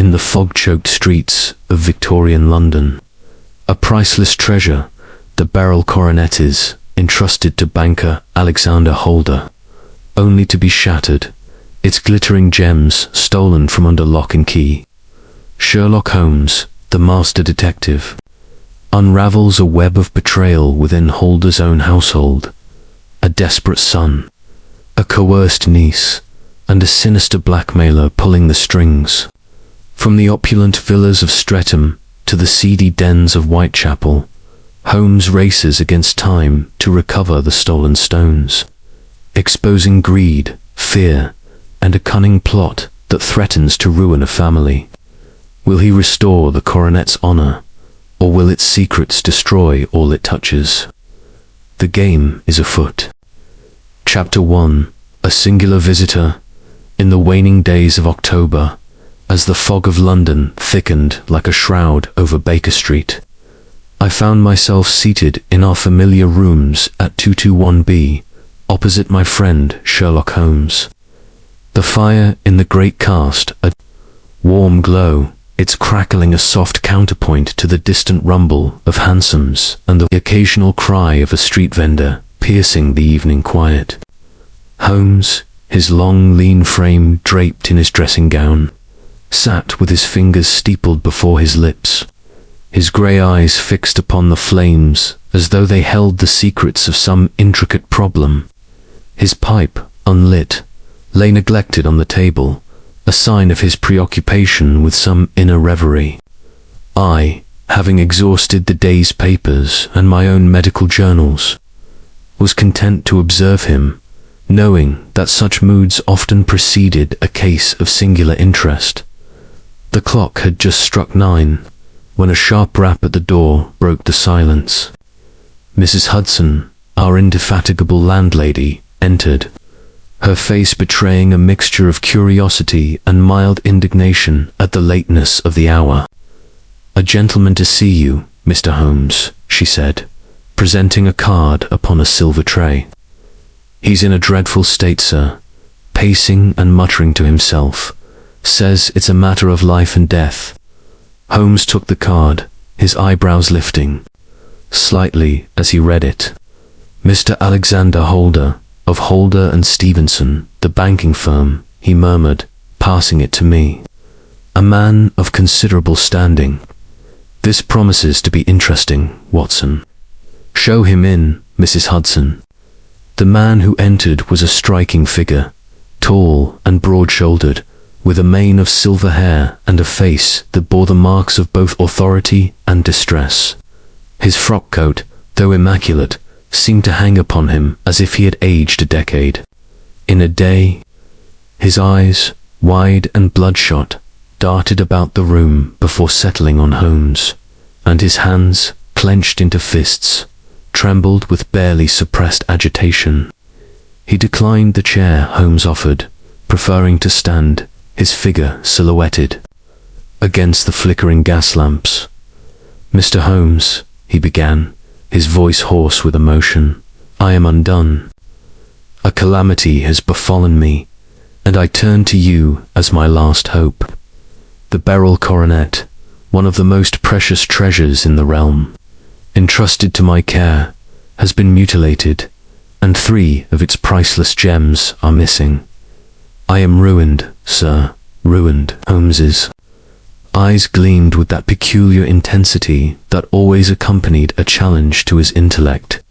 in the fog-choked streets of Victorian London. A priceless treasure, the Beryl Coronet is entrusted to banker Alexander Holder, only to be shattered, its glittering gems stolen from under lock and key. Sherlock Holmes, the master detective, unravels a web of betrayal within Holder's own household. A desperate son, a coerced niece, and a sinister blackmailer pulling the strings. From the opulent villas of Streatham to the seedy dens of Whitechapel, Holmes races against time to recover the stolen stones, exposing greed, fear, and a cunning plot that threatens to ruin a family. Will he restore the coronet's honor, or will its secrets destroy all it touches? The game is afoot. Chapter 1. A singular visitor. In the waning days of October, as the fog of London thickened like a shroud over Baker Street, I found myself seated in our familiar rooms at 221B, opposite my friend Sherlock Holmes. The fire in the great cast a warm glow, its crackling a soft counterpoint to the distant rumble of hansoms and the occasional cry of a street vendor piercing the evening quiet. Holmes, his long, lean frame draped in his dressing gown, sat with his fingers steepled before his lips, his grey eyes fixed upon the flames as though they held the secrets of some intricate problem. His pipe, unlit, lay neglected on the table, a sign of his preoccupation with some inner reverie. I, having exhausted the day's papers and my own medical journals, was content to observe him, knowing that such moods often preceded a case of singular interest. The clock had just struck 9, when a sharp rap at the door broke the silence. Mrs. Hudson, our indefatigable landlady, entered, her face betraying a mixture of curiosity and mild indignation at the lateness of the hour. "A gentleman to see you, Mr. Holmes," she said, presenting a card upon a silver tray. "He's in a dreadful state, sir, pacing and muttering to himself. Says it's a matter of life and death." Holmes took the card, his eyebrows lifting slightly as he read it. "Mr. Alexander Holder, of Holder and Stevenson, the banking firm," he murmured, passing it to me. "A man of considerable standing. This promises to be interesting, Watson." "Show him in, Mrs. Hudson." The man who entered was a striking figure, tall and broad-shouldered, with a mane of silver hair and a face that bore the marks of both authority and distress. His frock coat, though immaculate, seemed to hang upon him as if he had aged a decade. In a day, his eyes, wide and bloodshot, darted about the room before settling on Holmes, and his hands, clenched into fists, trembled with barely suppressed agitation. He declined the chair Holmes offered, preferring to stand, his figure silhouetted against the flickering gas lamps. "Mr. Holmes," he began, his voice hoarse with emotion, "I am undone. A calamity has befallen me, and I turn to you as my last hope. The Beryl Coronet, one of the most precious treasures in the realm, entrusted to my care, has been mutilated, and 3 of its priceless gems are missing. I am ruined, sir, ruined." Holmes's eyes gleamed with that peculiar intensity that always accompanied a challenge to his intellect.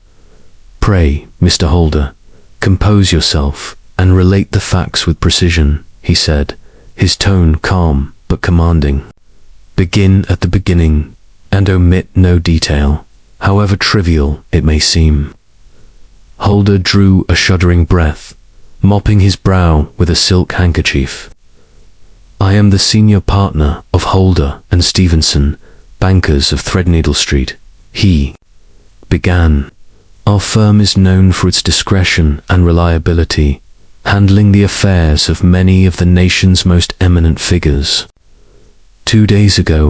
"Pray, Mr. Holder, compose yourself and relate the facts with precision," he said, his tone calm but commanding. "Begin at the beginning, and omit no detail, however trivial it may seem." Holder drew a shuddering breath, mopping his brow with a silk handkerchief. "I am the senior partner of Holder and Stevenson, bankers of Threadneedle Street," he began. "Our firm is known for its discretion and reliability, handling the affairs of many of the nation's most eminent figures. 2 days ago,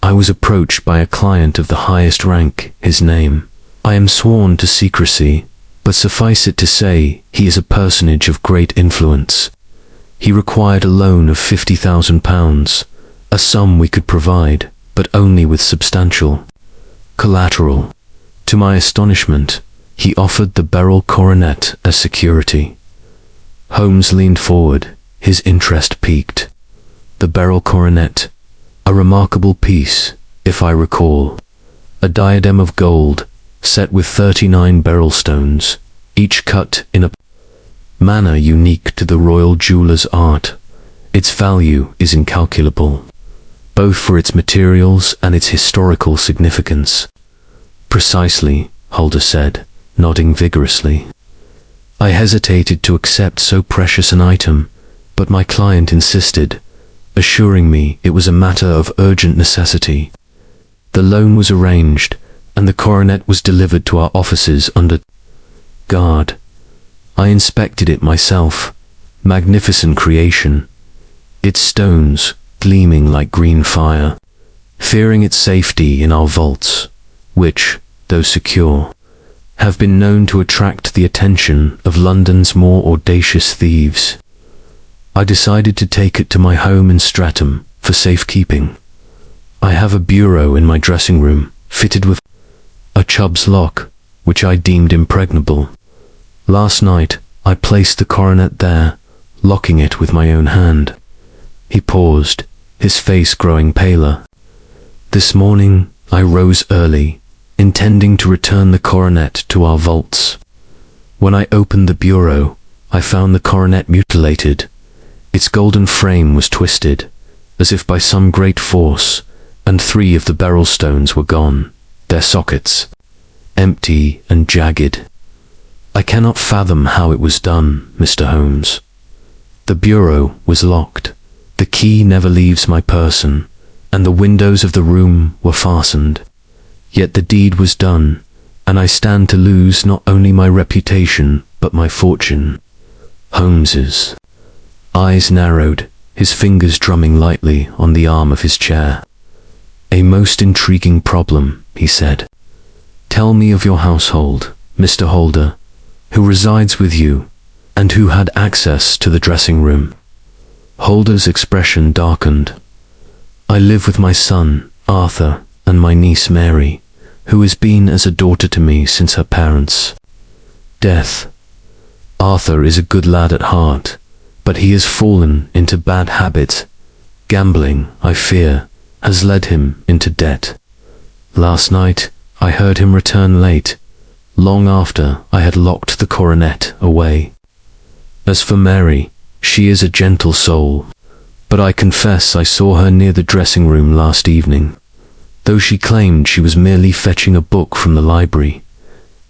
I was approached by a client of the highest rank, his name. I am sworn to secrecy, but suffice it to say he is a personage of great influence. He required a loan of £50,000, a sum we could provide, but only with substantial collateral. To my astonishment, he offered the Beryl Coronet as security. Holmes leaned forward, his interest piqued. The Beryl Coronet, a remarkable piece, if I recall. A diadem of gold, set with 39 beryl stones, each cut in a manner unique to the royal jeweller's art. Its value is incalculable, both for its materials and its historical significance. Precisely, Holder said, nodding vigorously. I hesitated to accept so precious an item, but my client insisted, assuring me it was a matter of urgent necessity. The loan was arranged, and the coronet was delivered to our offices under guard. I inspected it myself. Magnificent creation, its stones gleaming like green fire. Fearing its safety in our vaults, which, though secure, have been known to attract the attention of London's more audacious thieves, I decided to take it to my home in Streatham for safekeeping. I have a bureau in my dressing room, fitted with a Chubb's lock, which I deemed impregnable. Last night, I placed the coronet there, locking it with my own hand. He paused, his face growing paler. This morning, I rose early, intending to return the coronet to our vaults. When I opened the bureau, I found the coronet mutilated. Its golden frame was twisted, as if by some great force, and 3 of the beryl stones were gone, their sockets empty and jagged. I cannot fathom how it was done, Mr. Holmes. The bureau was locked. The key never leaves my person, and the windows of the room were fastened. Yet the deed was done, and I stand to lose not only my reputation, but my fortune. Holmes's eyes narrowed, his fingers drumming lightly on the arm of his chair. A most intriguing problem, he said. Tell me of your household, Mr. Holder, who resides with you, and who had access to the dressing room. Holder's expression darkened. I live with my son, Arthur, and my niece Mary, who has been as a daughter to me since her parents' death. Arthur is a good lad at heart, but he has fallen into bad habits. Gambling, I fear, has led him into debt. Last night, I heard him return late, long after I had locked the coronet away. As for Mary, she is a gentle soul, but I confess I saw her near the dressing room last evening, though she claimed she was merely fetching a book from the library.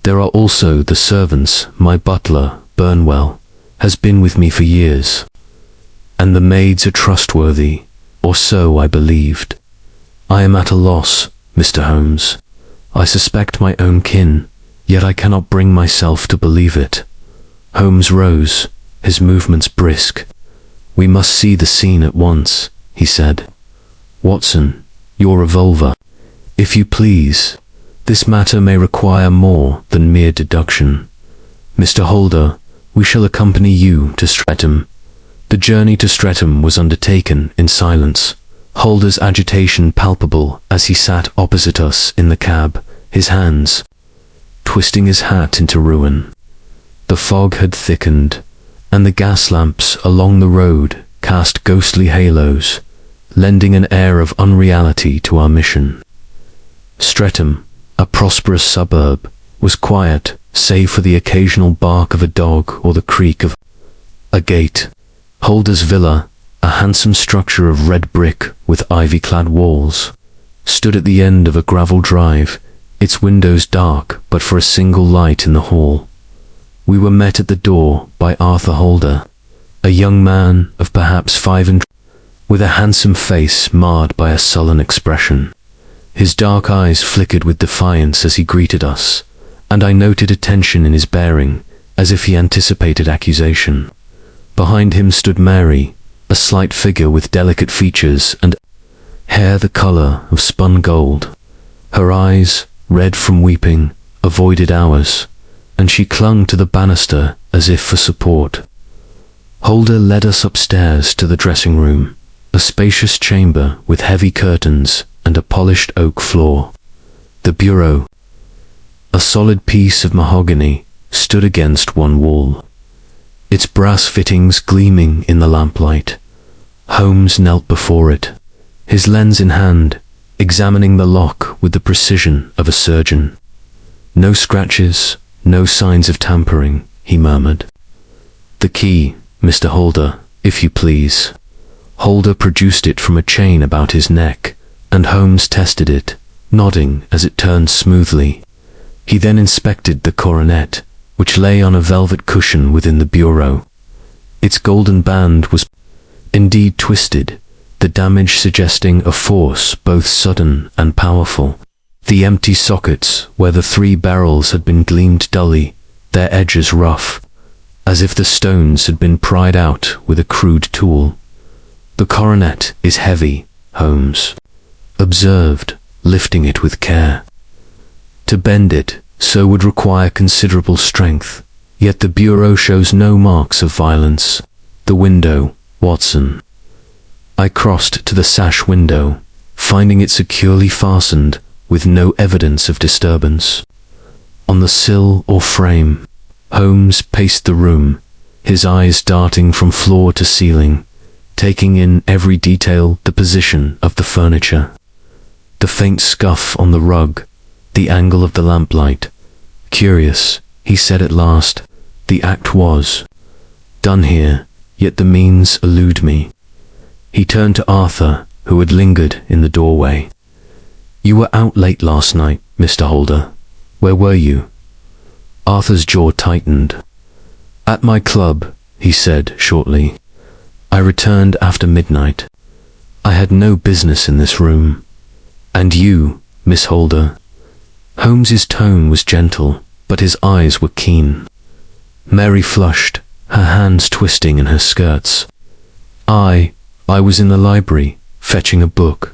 There are also the servants. My butler, Burnwell, has been with me for years, and the maids are trustworthy, or so I believed. I am at a loss, Mr. Holmes. I suspect my own kin, yet I cannot bring myself to believe it. Holmes rose, his movements brisk. We must see the scene at once, he said. Watson, your revolver. If you please, this matter may require more than mere deduction. Mr. Holder, we shall accompany you to Streatham. The journey to Streatham was undertaken in silence, Holder's agitation palpable as he sat opposite us in the cab, his hands twisting his hat into ruin. The fog had thickened, and the gas lamps along the road cast ghostly halos, lending an air of unreality to our mission. Streatham, a prosperous suburb, was quiet, save for the occasional bark of a dog or the creak of a gate. Holder's villa, a handsome structure of red brick with ivy-clad walls, stood at the end of a gravel drive, its windows dark but for a single light in the hall. We were met at the door by Arthur Holder, a young man of perhaps 25, with a handsome face marred by a sullen expression. His dark eyes flickered with defiance as he greeted us, and I noted a tension in his bearing, as if he anticipated accusation. Behind him stood Mary, a slight figure with delicate features and hair the color of spun gold. Her eyes, red from weeping, avoided ours, and she clung to the banister as if for support. Holder led us upstairs to the dressing room, A spacious chamber with heavy curtains and a polished oak floor. The bureau, a solid piece of mahogany, stood against one wall, its brass fittings gleaming in the lamplight. Holmes knelt before it, his lens in hand, examining the lock with the precision of a surgeon. No scratches, no signs of tampering, he murmured. The key, Mr. Holder, if you please. Holder produced it from a chain about his neck, and Holmes tested it, nodding as it turned smoothly. He then inspected the coronet, which lay on a velvet cushion within the bureau. Its golden band was indeed twisted, the damage suggesting a force both sudden and powerful. The empty sockets where the 3 barrels had been gleamed dully, their edges rough, as if the stones had been pried out with a crude tool. The coronet is heavy, Holmes observed, lifting it with care. To bend it so would require considerable strength, yet the bureau shows no marks of violence. The window, Watson. I crossed to the sash window, finding it securely fastened, with no evidence of disturbance. On the sill or frame, Holmes paced the room, his eyes darting from floor to ceiling, taking in every detail, the position of the furniture, the faint scuff on the rug, the angle of the lamplight. Curious, he said at last. The act was done here, yet the means elude me. He turned to Arthur, who had lingered in the doorway. You were out late last night, Mr. Holder. Where were you? Arthur's jaw tightened. At my club, he said shortly. I returned after midnight. I had no business in this room. And you, Miss Holder? Holmes's tone was gentle, but his eyes were keen. Mary flushed, her hands twisting in her skirts. I was in the library, fetching a book.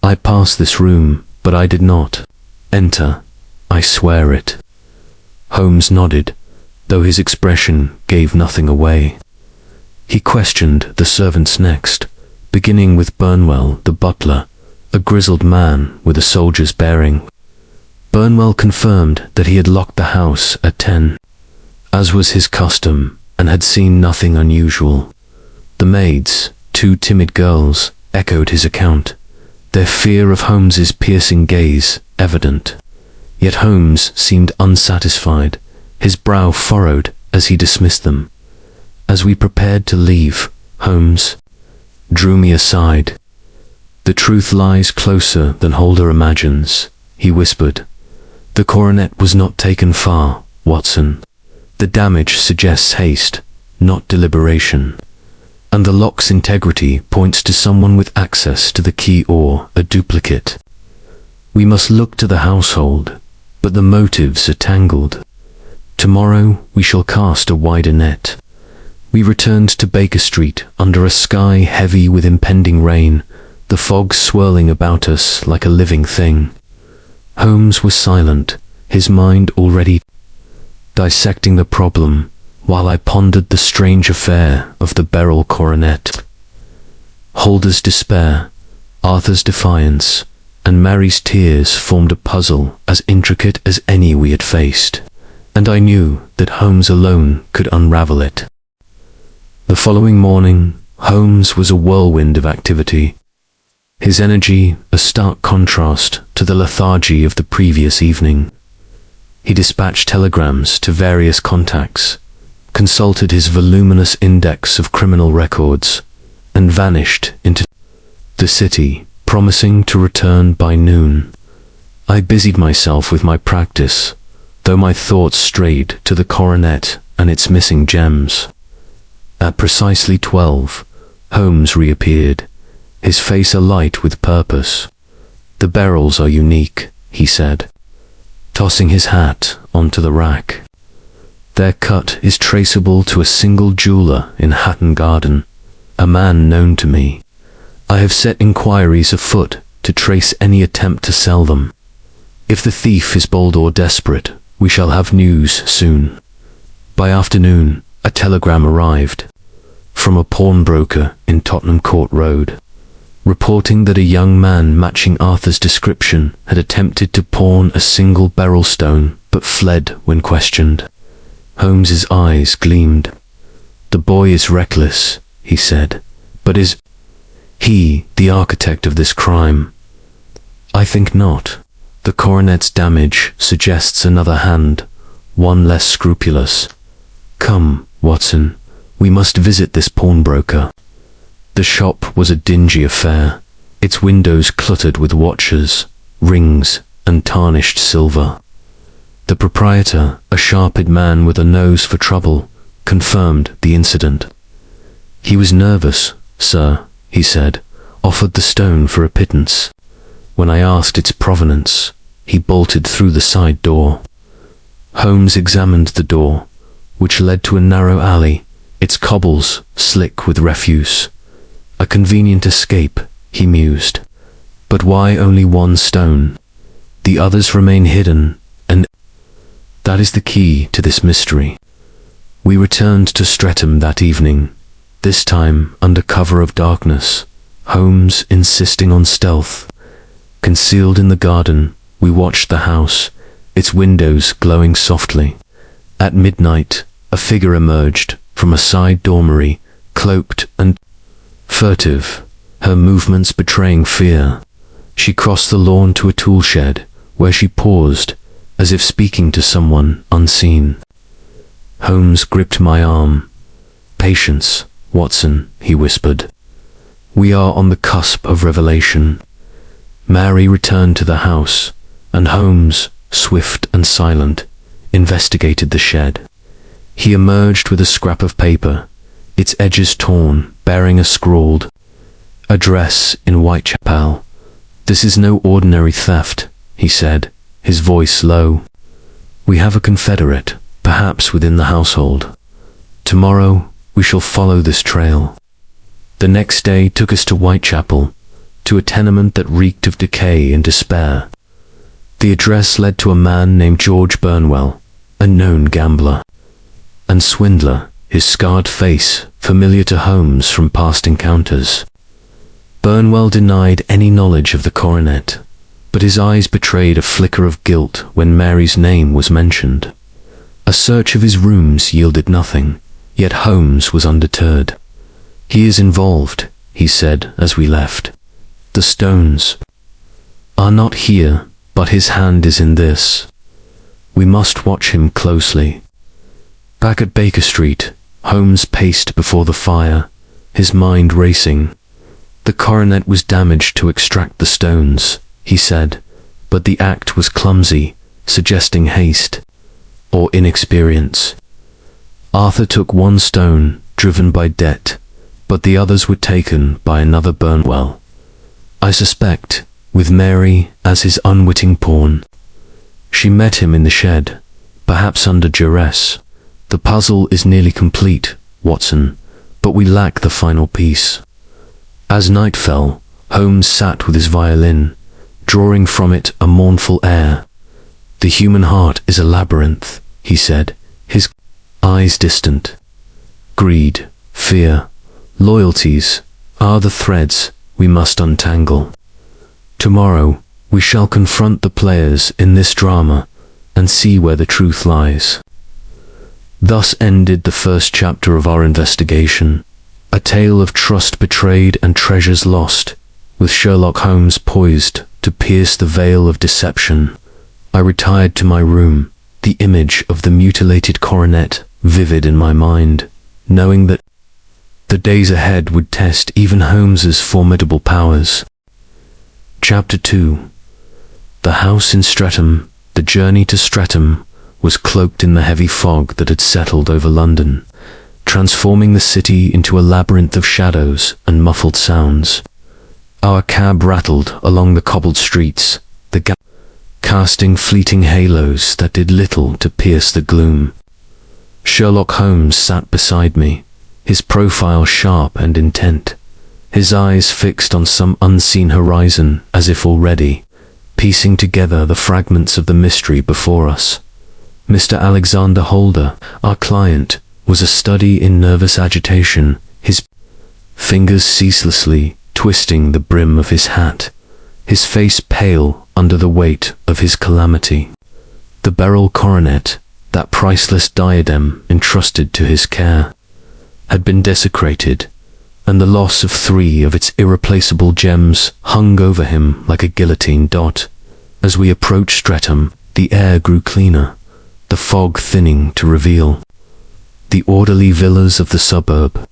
I passed this room, but I did not enter. I swear it. Holmes nodded, though his expression gave nothing away. He questioned the servants next, beginning with Burnwell, the butler, a grizzled man with a soldier's bearing. Burnwell confirmed that he had locked the house at 10, as was his custom, and had seen nothing unusual. The maids, 2 timid girls, echoed his account, their fear of Holmes's piercing gaze evident. Yet Holmes seemed unsatisfied, his brow furrowed as he dismissed them. As we prepared to leave, Holmes drew me aside. The truth lies closer than Holder imagines, he whispered. The coronet was not taken far, Watson. The damage suggests haste, not deliberation. And the lock's integrity points to someone with access to the key or a duplicate. We must look to the household, but the motives are tangled. Tomorrow we shall cast a wider net. We returned to Baker Street under a sky heavy with impending rain, the fog swirling about us like a living thing. Holmes was silent, his mind already dissecting the problem, while I pondered the strange affair of the Beryl Coronet. Holder's despair, Arthur's defiance, and Mary's tears formed a puzzle as intricate as any we had faced, and I knew that Holmes alone could unravel it. The following morning, Holmes was a whirlwind of activity, his energy a stark contrast to the lethargy of the previous evening. He dispatched telegrams to various contacts, consulted his voluminous index of criminal records, and vanished into the city, promising to return by noon. I busied myself with my practice, though my thoughts strayed to the coronet and its missing gems. At precisely 12, Holmes reappeared, his face alight with purpose. The barrels are unique, he said, tossing his hat onto the rack. Their cut is traceable to a single jeweler in Hatton Garden, a man known to me. I have set inquiries afoot to trace any attempt to sell them. If the thief is bold or desperate, we shall have news soon. By afternoon, a telegram arrived. from a pawnbroker in Tottenham Court Road, reporting that a young man matching Arthur's description had attempted to pawn a single beryl stone but fled when questioned. Holmes's eyes gleamed. "The boy is reckless," he said, "but is he the architect of this crime?" "I think not. The coronet's damage suggests another hand, one less scrupulous. Come, Watson, we must visit this pawnbroker." The shop was a dingy affair, its windows cluttered with watches, rings, and tarnished silver. The proprietor, a sharp-eyed man with a nose for trouble, confirmed the incident. "He was nervous, sir," he said, "offered the stone for a pittance. When I asked its provenance, he bolted through the side door." Holmes examined the door, which led to a narrow alley, its cobbles slick with refuse. "A convenient escape," he mused. "But why only one stone? The others remain hidden, and that is the key to this mystery." We returned to Streatham that evening, this time under cover of darkness, Holmes insisting on stealth. Concealed in the garden, we watched the house, its windows glowing softly. At midnight, a figure emerged from a side dormery, cloaked and furtive, her movements betraying fear. She crossed the lawn to a tool shed, where she paused, as if speaking to someone unseen. Holmes gripped my arm. "Patience, Watson," he whispered. "We are on the cusp of revelation." Mary returned to the house, and Holmes, swift and silent, investigated the shed. He emerged with a scrap of paper, its edges torn, bearing a scrawled address in Whitechapel. "This is no ordinary theft," he said, his voice low. "We have a confederate, perhaps within the household. Tomorrow we shall follow this trail." The next day took us to Whitechapel, to a tenement that reeked of decay and despair. The address led to a man named George Burnwell, a known gambler and swindler, his scarred face familiar to Holmes from past encounters. Burnwell denied any knowledge of the coronet, but his eyes betrayed a flicker of guilt when Mary's name was mentioned. A search of his rooms yielded nothing, yet Holmes was undeterred. "He is involved," he said as we left. "The stones are not here, but his hand is in this. We must watch him closely." Back at Baker Street, Holmes paced before the fire, his mind racing. "The coronet was damaged to extract the stones," he said, "but the act was clumsy, suggesting haste or inexperience. Arthur took one stone, driven by debt, but the others were taken by another Burnwell. I suspect, with Mary as his unwitting pawn. She met him in the shed, perhaps under duress. The puzzle is nearly complete, Watson, but we lack the final piece." As night fell, Holmes sat with his violin, drawing from it a mournful air. "The human heart is a labyrinth," he said, his eyes distant. "Greed, fear, loyalties are the threads we must untangle. Tomorrow we shall confront the players in this drama and see where the truth lies." Thus ended the first chapter of our investigation, a tale of trust betrayed and treasures lost, with Sherlock Holmes poised to pierce the veil of deception. I retired to my room, the image of the mutilated coronet vivid in my mind, knowing that the days ahead would test even Holmes's formidable powers. Chapter 2. The house in Streatham, the journey to Streatham, was cloaked in the heavy fog that had settled over London, transforming the city into a labyrinth of shadows and muffled sounds. Our cab rattled along the cobbled streets, the casting fleeting halos that did little to pierce the gloom. Sherlock Holmes sat beside me, his profile sharp and intent, his eyes fixed on some unseen horizon as if already piecing together the fragments of the mystery before us. Mr. Alexander Holder, our client, was a study in nervous agitation, his fingers ceaselessly twisting the brim of his hat, his face pale under the weight of his calamity. The Beryl Coronet, that priceless diadem entrusted to his care, had been desecrated, and the loss of 3 of its irreplaceable gems hung over him like a guillotine dot. As we approached Streatham, the air grew cleaner, the fog thinning to reveal the orderly villas of the suburb,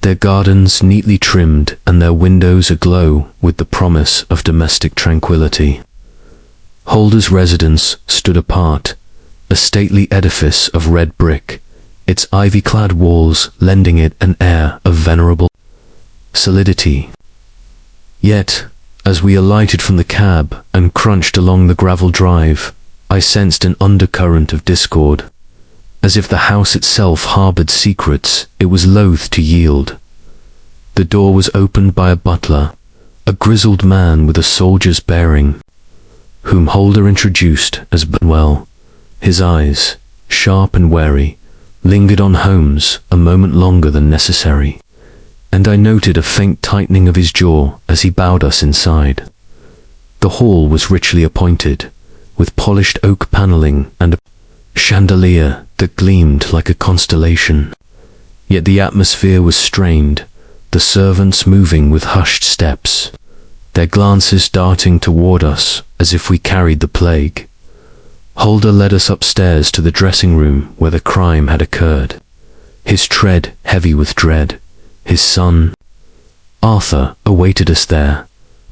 their gardens neatly trimmed and their windows aglow with the promise of domestic tranquility. Holder's residence stood apart, a stately edifice of red brick, its ivy-clad walls lending it an air of venerable solidity. Yet, as we alighted from the cab and crunched along the gravel drive, I sensed an undercurrent of discord. As if the house itself harbored secrets it was loath to yield. The door was opened by a butler, a grizzled man with a soldier's bearing, whom Holder introduced as Benwell. His eyes, sharp and wary, lingered on Holmes a moment longer than necessary, and I noted a faint tightening of his jaw as he bowed us inside. The hall was richly appointed, with polished oak panelling and a chandelier that gleamed like a constellation. Yet the atmosphere was strained, the servants moving with hushed steps, their glances darting toward us as if we carried the plague. Holder led us upstairs to the dressing room where the crime had occurred, his tread heavy with dread. His son, Arthur, awaited us there,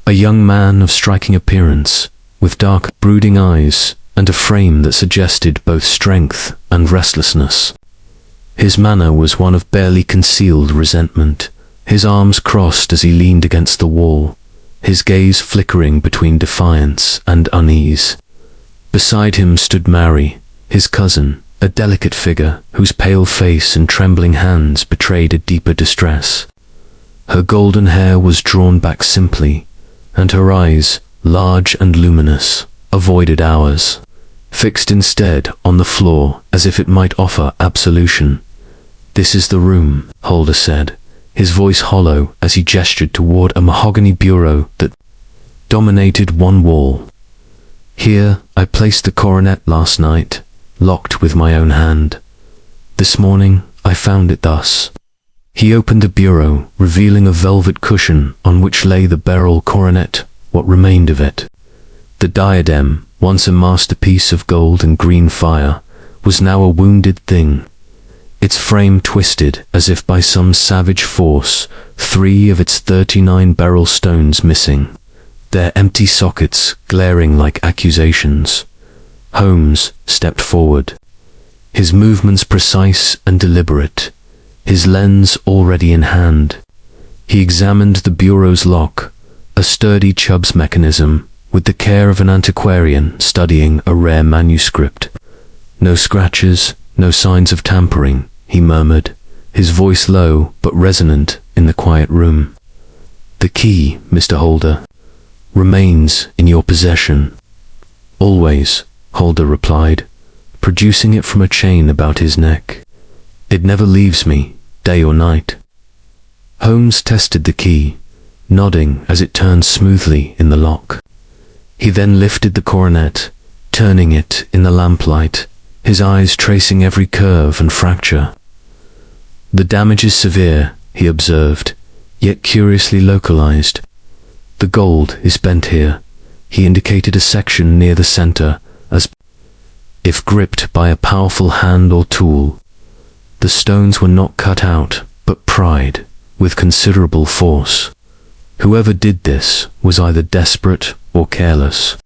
a young man of striking appearance, with dark, brooding eyes and a frame that suggested both strength and restlessness. His manner was one of barely concealed resentment, his arms crossed as he leaned against the wall, his gaze flickering between defiance and unease. Beside him stood Mary, his cousin, a delicate figure whose pale face and trembling hands betrayed a deeper distress. Her golden hair was drawn back simply, and her eyes, large and luminous, avoided ours, fixed instead on the floor as if it might offer absolution. "This is the room," Holder said, his voice hollow as he gestured toward a mahogany bureau that dominated one wall. "Here I placed the coronet last night, locked with my own hand. This morning I found it thus." He opened the bureau, revealing a velvet cushion on which lay the Beryl Coronet, what remained of it. The diadem, once a masterpiece of gold and green fire, was now a wounded thing, its frame twisted as if by some savage force, 3 of its 39 beryl stones missing, their empty sockets glaring like accusations. Holmes stepped forward, his movements precise and deliberate, his lens already in hand. He examined the bureau's lock, a sturdy Chubb's mechanism, with the care of an antiquarian studying a rare manuscript. "No scratches, no signs of tampering," he murmured, his voice low but resonant in the quiet room. "The key, Mr. Holder, remains in your possession." "Always," Holder replied, producing it from a chain about his neck. "It never leaves me, day or night." Holmes tested the key, nodding as it turned smoothly in the lock. He then lifted the coronet, turning it in the lamplight, his eyes tracing every curve and fracture. "The damage is severe," he observed, yet curiously localized. "The gold is bent here." He indicated a section near the center, as if gripped by a powerful hand or tool. The stones were not cut out, but pried, with considerable force. Whoever did this was either desperate or careless.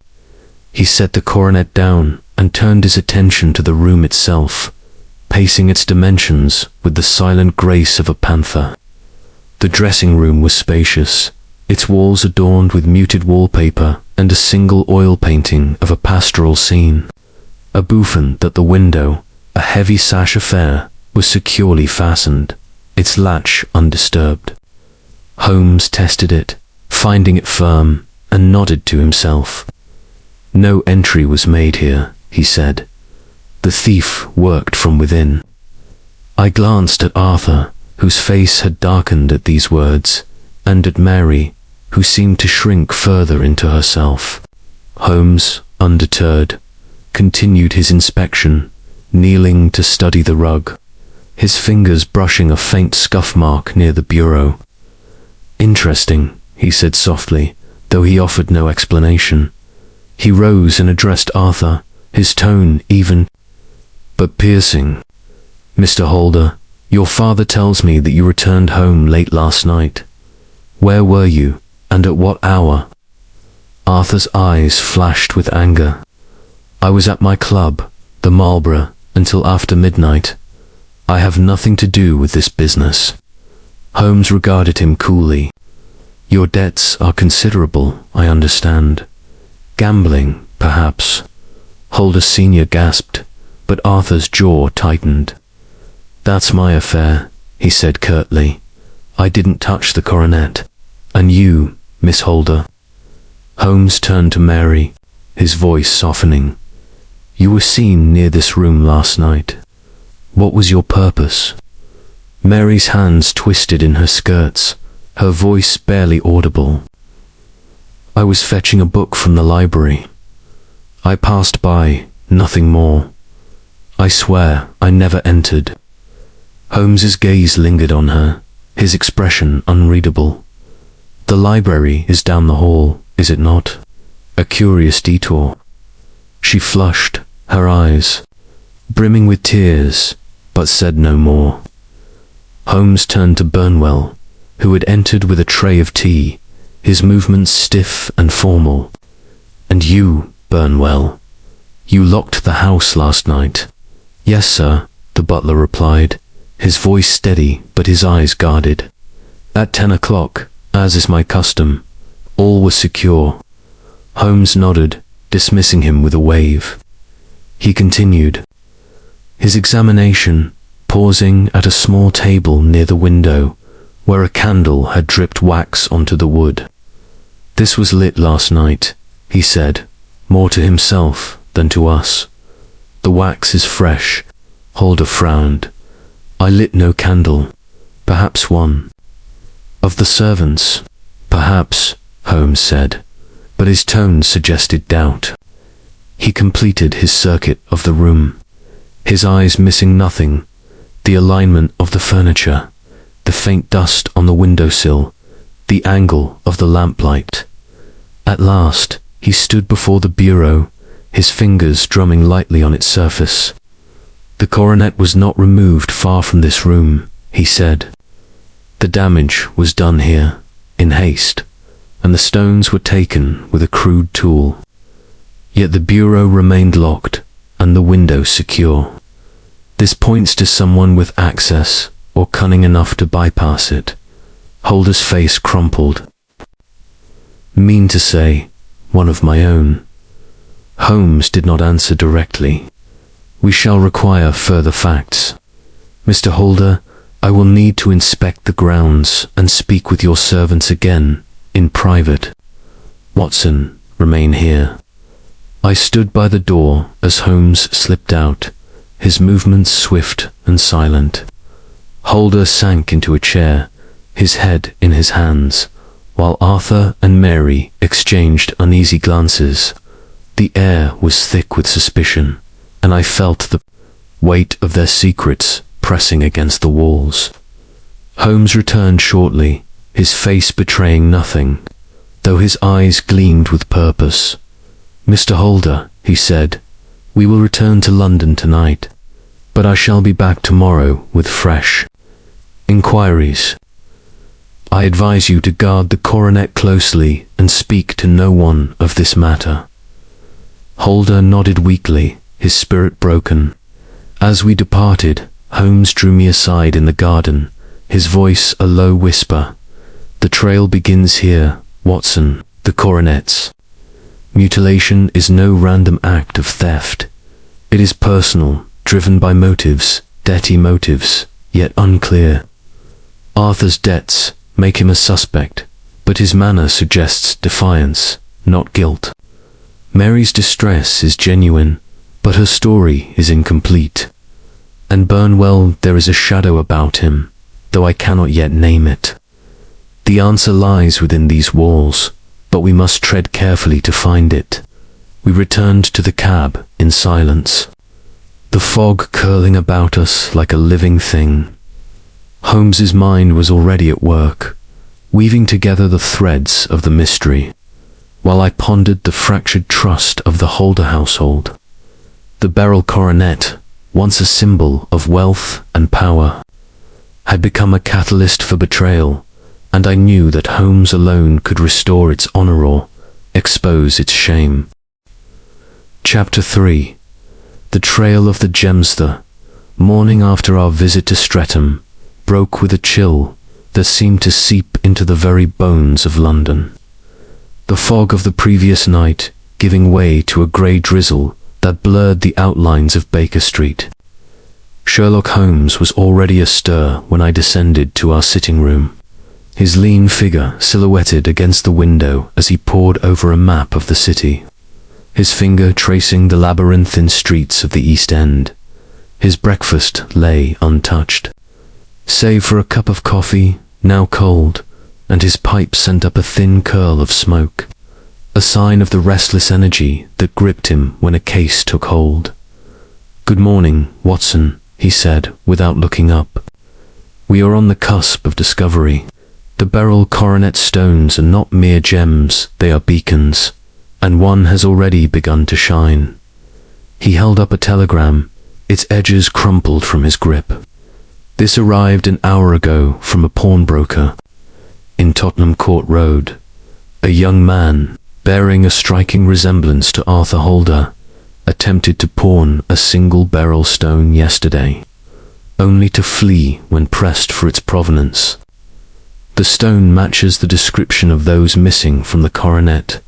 He set the coronet down and turned his attention to the room itself, pacing its dimensions with the silent grace of a panther. The dressing room was spacious, its walls adorned with muted wallpaper and a single oil painting of a pastoral scene. A bouffant at the window, a heavy sash affair, was securely fastened, its latch undisturbed. Holmes tested it, finding it firm, and nodded to himself. "No entry was made here," he said. "The thief worked from within." I glanced at Arthur, whose face had darkened at these words, and at Mary, who seemed to shrink further into herself. Holmes, undeterred, continued his inspection, kneeling to study the rug, his fingers brushing a faint scuff mark near the bureau. "Interesting," he said softly, though he offered no explanation. He rose and addressed Arthur, his tone even but piercing. "Mr. Holder, your father tells me that you returned home late last night. Where were you, and at what hour?" Arthur's eyes flashed with anger. "I was at my club, the Marlborough, until after midnight. I have nothing to do with this business." Holmes regarded him coolly. "Your debts are considerable, I understand. Gambling, perhaps." Holder Sr. gasped, but Arthur's jaw tightened. "That's my affair," he said curtly. "I didn't touch the coronet. And you, Miss Holder?" Holmes turned to Mary, his voice softening. "You were seen near this room last night. What was your purpose?" Mary's hands twisted in her skirts, her voice barely audible. "I was fetching a book from the library. I passed by, nothing more. I swear I never entered." Holmes's gaze lingered on her, his expression unreadable. "The library is down the hall, is it not? A curious detour." She flushed, her eyes brimming with tears, but said no more. Holmes turned to Burnwell, who had entered with a tray of tea, his movements stiff and formal. "And you, Burnwell, you locked the house last night?" "Yes, sir," the butler replied, his voice steady but his eyes guarded. "At 10 o'clock, as is my custom. All was secure." Holmes nodded, dismissing him with a wave. He continued his examination, pausing at a small table near the window, where a candle had dripped wax onto the wood. "This was lit last night," he said, more to himself than to us. "The wax is fresh." Holder frowned. "I lit no candle. Perhaps one of the servants." "Perhaps," Holmes said, but his tone suggested doubt. He completed his circuit of the room, his eyes missing nothing: the alignment of the furniture, the faint dust on the windowsill, the angle of the lamplight. At last, he stood before the bureau, his fingers drumming lightly on its surface. "The coronet was not removed far from this room," he said. "The damage was done here, in haste, and the stones were taken with a crude tool. Yet the bureau remained locked, and the window secure. This points to someone with access, or cunning enough to bypass it." Holder's face crumpled. "Mean to say, one of my own?" Holmes did not answer directly. "We shall require further facts. Mr. Holder, I will need to inspect the grounds and speak with your servants again, in private. Watson, remain here." I stood by the door as Holmes slipped out, his movements swift and silent. Holder sank into a chair, his head in his hands, while Arthur and Mary exchanged uneasy glances. The air was thick with suspicion, and I felt the weight of their secrets pressing against the walls. Holmes returned shortly, his face betraying nothing, though his eyes gleamed with purpose. "Mr. Holder," he said, "we will return to London tonight, but I shall be back tomorrow with fresh inquiries. I advise you to guard the coronet closely and speak to no one of this matter." Holder nodded weakly, his spirit broken. As we departed, Holmes drew me aside in the garden, his voice a low whisper. "The trail begins here, Watson. The coronets. Mutilation is no random act of theft. It is personal, driven by motives, debty motives, yet unclear. Arthur's debts make him a suspect, but his manner suggests defiance, not guilt. Mary's distress is genuine, but her story is incomplete. And Burnwell, there is a shadow about him, though I cannot yet name it. The answer lies within these walls, but we must tread carefully to find it. We returned to the cab in silence, the fog curling about us like a living thing. Holmes's mind was already at work, weaving together the threads of the mystery, while I pondered the fractured trust of the Holder household. The Beryl Coronet, once a symbol of wealth and power, had become a catalyst for betrayal, and I knew that Holmes alone could restore its honor or expose its shame. Chapter 3. The trail of the gems. The morning after our visit to Streatham broke with a chill that seemed to seep into the very bones of London. The fog of the previous night giving way to a grey drizzle that blurred the outlines of Baker Street. Sherlock Holmes was already astir when I descended to our sitting room, his lean figure silhouetted against the window as he pored over a map of the city, his finger tracing the labyrinthine streets of the East End. His breakfast lay untouched, save for a cup of coffee, now cold, and his pipe sent up a thin curl of smoke, a sign of the restless energy that gripped him when a case took hold. "Good morning, Watson," he said without looking up. "We are on the cusp of discovery. The Beryl Coronet stones are not mere gems, they are beacons, and one has already begun to shine." He held up a telegram, its edges crumpled from his grip. "This arrived an hour ago from a pawnbroker in Tottenham Court Road. A young man, bearing a striking resemblance to Arthur Holder, attempted to pawn a single beryl stone yesterday, only to flee when pressed for its provenance. The stone matches the description of those missing from the coronet."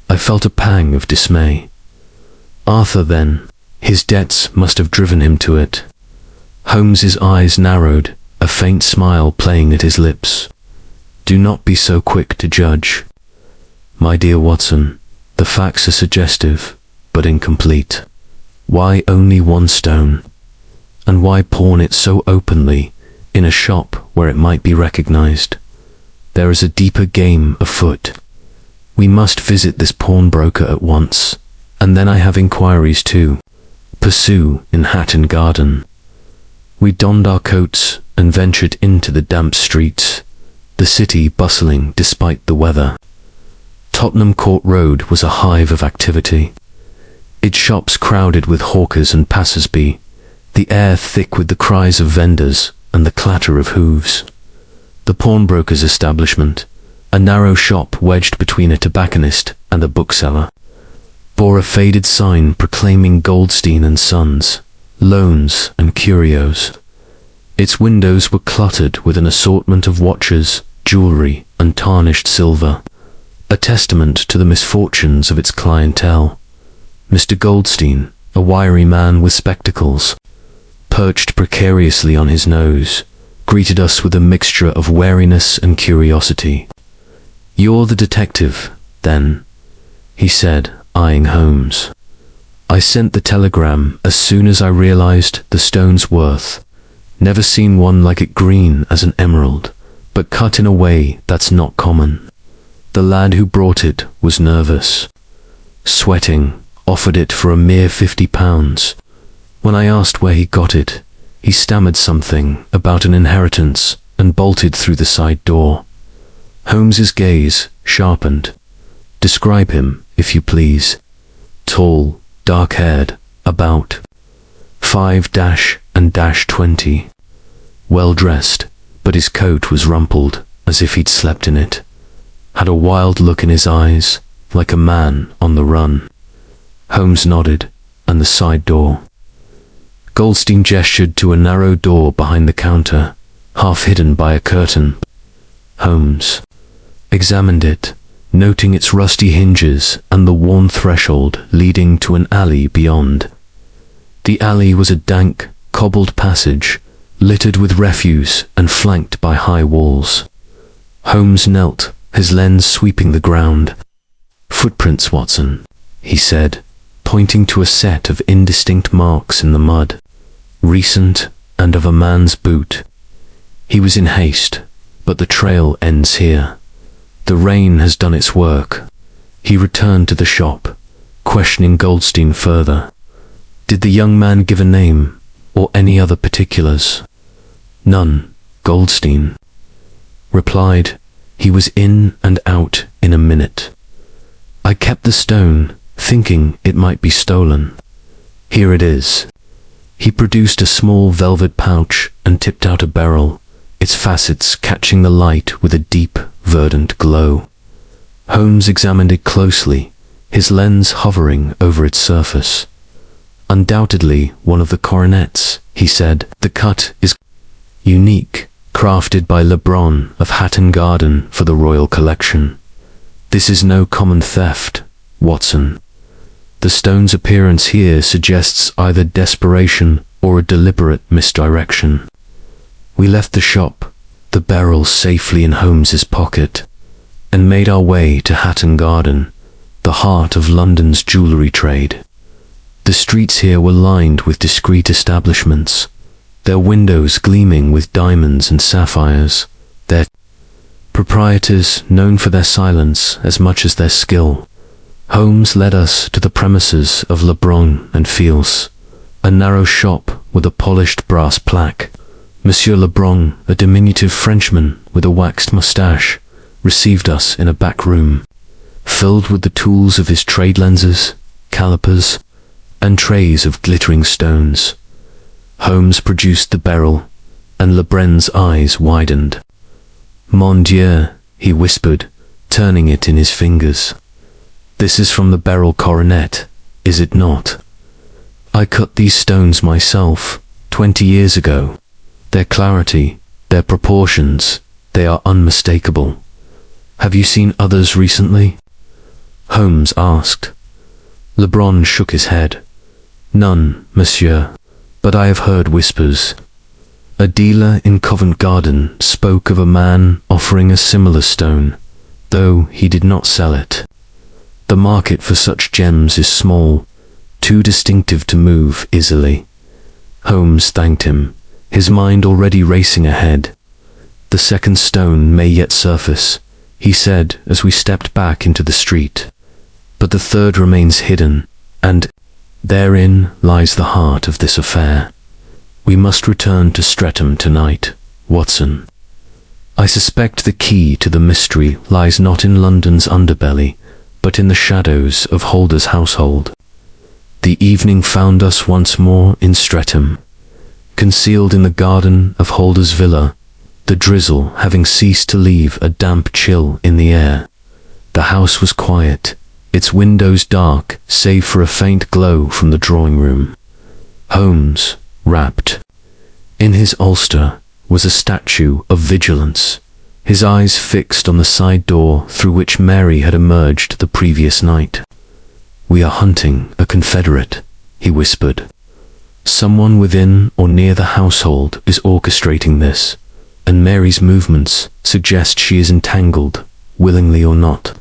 I felt a pang of dismay. Arthur, then, his debts must have driven him to it. Holmes's eyes narrowed, a faint smile playing at his lips. "Do not be so quick to judge, my dear Watson. The facts are suggestive, but incomplete. Why only one stone? And why pawn it so openly, in a shop where it might be recognized? There is a deeper game afoot. We must visit this pawnbroker at once, and then I have inquiries to pursue in Hatton Garden." We donned our coats and ventured into the damp streets, the city bustling despite the weather. Tottenham Court Road was a hive of activity, its shops crowded with hawkers and passers-by, the air thick with the cries of vendors and the clatter of hooves. The pawnbroker's establishment, a narrow shop wedged between a tobacconist and a bookseller, bore a faded sign proclaiming Goldstein and Sons, loans and curios. Its windows were cluttered with an assortment of watches, jewelry, and tarnished silver, a testament to the misfortunes of its clientele. Mr. Goldstein, a wiry man with spectacles, perched precariously on his nose, greeted us with a mixture of wariness and curiosity. "You're the detective, then?" he said, eyeing Holmes. "I sent the telegram as soon as I realized the stone's worth. Never seen one like it, green as an emerald, but cut in a way that's not common. The lad who brought it was nervous, sweating, offered it for a mere £50. When I asked where he got it, he stammered something about an inheritance and bolted through the side door." Holmes's gaze sharpened. "Describe him, if you please." "Tall, dark-haired, about 5-and-20. Well-dressed, but his coat was rumpled, as if he'd slept in it. Had a wild look in his eyes, like a man on the run." Holmes nodded, and the side door. Goldstein gestured to a narrow door behind the counter, half hidden by a curtain. Holmes examined it, noting its rusty hinges and the worn threshold leading to an alley beyond. The alley was a dank, cobbled passage, littered with refuse and flanked by high walls. Holmes knelt, his lens sweeping the ground. "Footprints, Watson," he said, pointing to a set of indistinct marks in the mud, "recent and of a man's boot. He was in haste, but the trail ends here. The rain has done its work. He returned to the shop, questioning Goldstein further. Did the young man give a name, or any other particulars? None, Goldstein replied. He was in and out in a minute. I kept the stone, thinking it might be stolen. Here it is. He produced a small velvet pouch and tipped out a beryl, its facets catching the light with a deep, verdant glow. Holmes examined it closely, his lens hovering over its surface. Undoubtedly one of the coronets, he said. The cut is unique, crafted by Lebrun of Hatton Garden for the Royal Collection. This is no common theft, Watson. The stone's appearance here suggests either desperation or a deliberate misdirection. We left the shop, the beryl safely in Holmes's pocket, and made our way to Hatton Garden, the heart of London's jewellery trade. The streets here were lined with discreet establishments, their windows gleaming with diamonds and sapphires, their proprietors known for their silence as much as their skill. Holmes led us to the premises of Lebrun and Fils, a narrow shop with a polished brass plaque. Monsieur Lebrun, a diminutive Frenchman with a waxed moustache, received us in a back room, filled with the tools of his trade lenses, calipers, and trays of glittering stones. Holmes produced the beryl, and Lebrun's eyes widened. Mon Dieu, he whispered, turning it in his fingers. This is from the Beryl Coronet, is it not? I cut these stones myself, 20 years ago. Their clarity, their proportions, they are unmistakable. Have you seen others recently? Holmes asked. Lebrun shook his head. None, monsieur, but I have heard whispers. A dealer in Covent Garden spoke of a man offering a similar stone, though he did not sell it. The market for such gems is small, too distinctive to move easily. Holmes thanked him, his mind already racing ahead. The second stone may yet surface, he said as we stepped back into the street. But the third remains hidden, and therein lies the heart of this affair. We must return to Streatham tonight, Watson. I suspect the key to the mystery lies not in London's underbelly, but in the shadows of Holder's household. The evening found us once more in Streatham, concealed in the garden of Holder's villa, the drizzle having ceased to leave a damp chill in the air. The house was quiet, its windows dark save for a faint glow from the drawing-room. Holmes, wrapped in his ulster, was a statue of vigilance, his eyes fixed on the side door through which Mary had emerged the previous night. We are hunting a confederate, he whispered. Someone within or near the household is orchestrating this, and Mary's movements suggest she is entangled, willingly or not.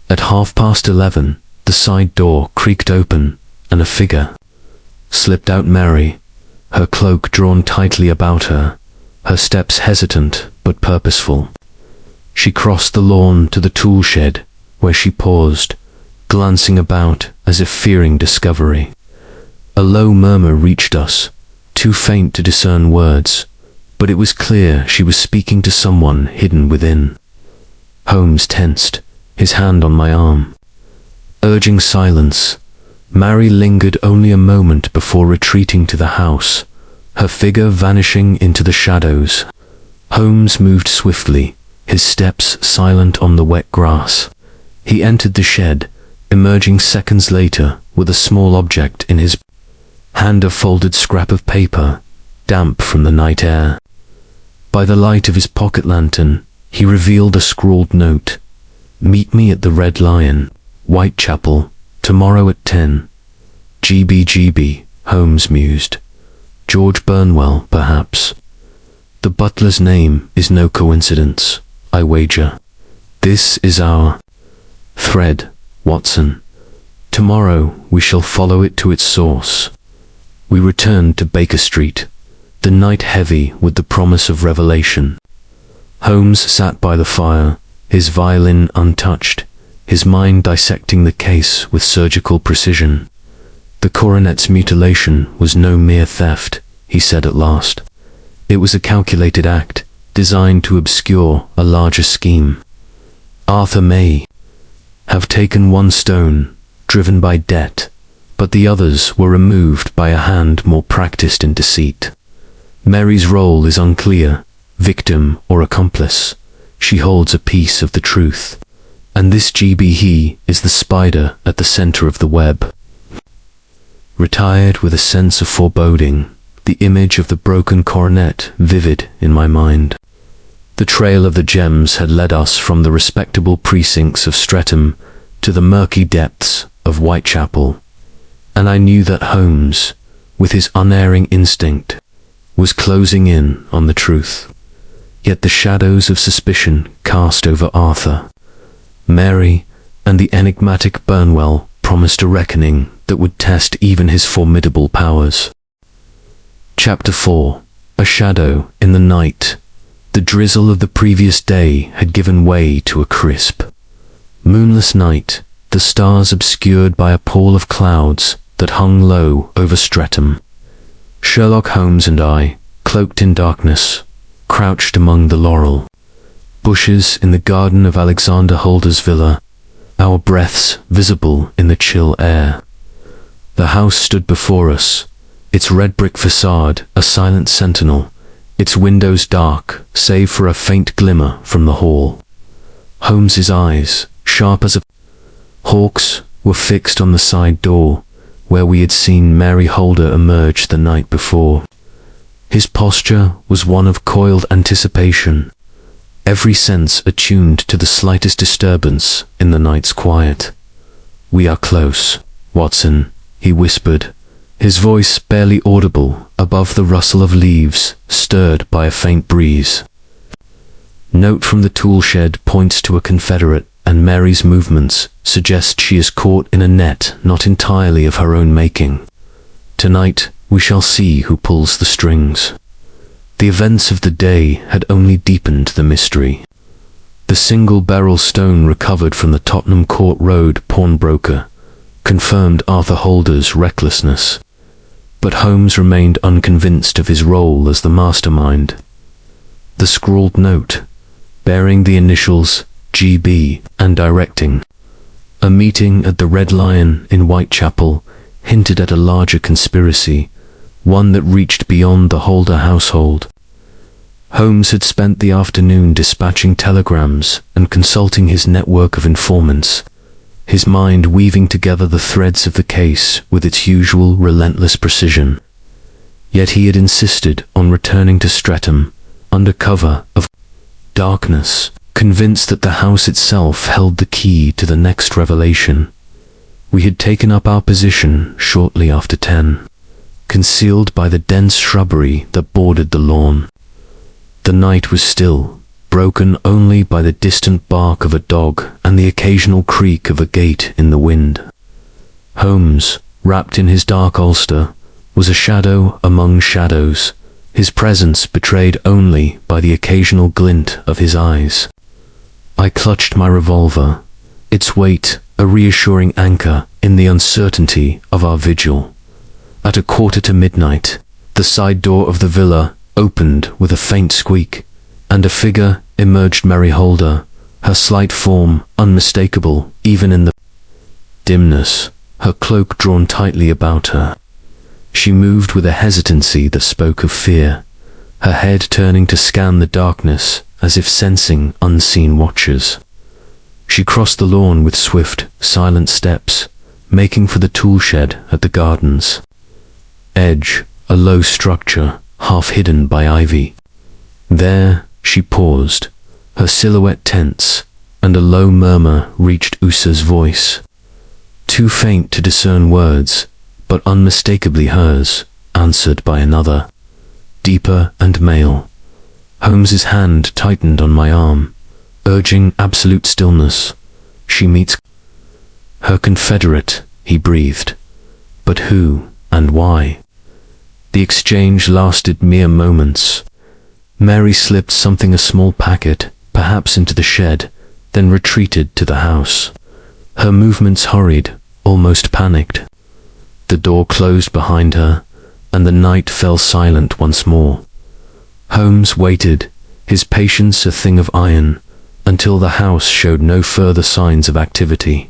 At 11:30, the side door creaked open, and a figure slipped out. Mary, her cloak drawn tightly about her, her steps hesitant but purposeful. She crossed the lawn to the tool shed, where she paused, glancing about as if fearing discovery. A low murmur reached us, too faint to discern words, but it was clear she was speaking to someone hidden within. Holmes tensed, his hand on my arm. Urging silence, Mary lingered only a moment before retreating to the house, her figure vanishing into the shadows. Holmes moved swiftly, his steps silent on the wet grass. He entered the shed, emerging seconds later with a small object in his hand, a folded scrap of paper, damp from the night air. By the light of his pocket lantern, he revealed a scrawled note. Meet me at the Red Lion, Whitechapel, tomorrow at 10. GB, Holmes mused. George Burnwell, perhaps. The butler's name is no coincidence, I wager. This is our thread, Watson. Tomorrow we shall follow it to its source. We returned to Baker Street, the night heavy with the promise of revelation. Holmes sat by the fire, his violin untouched, his mind dissecting the case with surgical precision. The coronet's mutilation was no mere theft, he said at last. It was a calculated act, designed to obscure a larger scheme. Arthur may have taken one stone, driven by debt, but the others were removed by a hand more practiced in deceit. Mary's role is unclear, victim or accomplice. She holds a piece of the truth. And this he is the spider at the center of the web. Retired with a sense of foreboding, the image of the broken coronet vivid in my mind. The trail of the gems had led us from the respectable precincts of Streatham to the murky depths of Whitechapel, and I knew that Holmes, with his unerring instinct, was closing in on the truth. Yet the shadows of suspicion cast over Arthur, Mary, and the enigmatic Burnwell promised a reckoning that would test even his formidable powers. Chapter 4. A shadow in the night. The drizzle of the previous day had given way to a crisp, moonless night, the stars obscured by a pall of clouds that hung low over Streatham. Sherlock Holmes and I, cloaked in darkness, crouched among the laurel bushes in the garden of Alexander Holder's villa, our breaths visible in the chill air. The house stood before us, its red brick facade a silent sentinel, its windows dark save for a faint glimmer from the hall. Holmes's eyes, sharp as a hawk's, were fixed on the side door, where we had seen Mary Holder emerge the night before. His posture was one of coiled anticipation, every sense attuned to the slightest disturbance in the night's quiet. "We are close, Watson," he whispered, his voice barely audible above the rustle of leaves stirred by a faint breeze. Note from the tool shed points to a confederate, and Mary's movements suggest she is caught in a net not entirely of her own making. Tonight we shall see who pulls the strings. The events of the day had only deepened the mystery. The single beryl stone recovered from the Tottenham Court Road pawnbroker confirmed Arthur Holder's recklessness, but Holmes remained unconvinced of his role as the mastermind. The scrawled note, bearing the initials GB and directing a meeting at the Red Lion in Whitechapel, hinted at a larger conspiracy, one that reached beyond the Holder household. Holmes had spent the afternoon dispatching telegrams and consulting his network of informants, his mind weaving together the threads of the case with its usual relentless precision. Yet he had insisted on returning to Streatham under cover of darkness, convinced that the house itself held the key to the next revelation. We had taken up our position shortly after 10, concealed by the dense shrubbery that bordered the lawn. The night was still, broken only by the distant bark of a dog and the occasional creak of a gate in the wind. Holmes, wrapped in his dark ulster, was a shadow among shadows, his presence betrayed only by the occasional glint of his eyes. I clutched my revolver, its weight a reassuring anchor in the uncertainty of our vigil. At 1:45, the side door of the villa opened with a faint squeak, and a figure emerged. Mary Holder, her slight form unmistakable even in the dimness, her cloak drawn tightly about her. She moved with a hesitancy that spoke of fear, her head turning to scan the darkness as if sensing unseen watchers. She crossed the lawn with swift, silent steps, making for the tool shed at the gardens edge, a low structure half hidden by ivy. There she paused, her silhouette tense, and a low murmur reached Usa's voice. Too faint to discern words, but unmistakably hers, answered by another, deeper and male. Holmes's hand tightened on my arm, urging absolute stillness. She meets her confederate, he breathed. But who and why? The exchange lasted mere moments. Mary slipped something, a small packet, perhaps into the shed, then retreated to the house. Her movements hurried, almost panicked. The door closed behind her, and the night fell silent once more. Holmes waited, his patience a thing of iron, until the house showed no further signs of activity.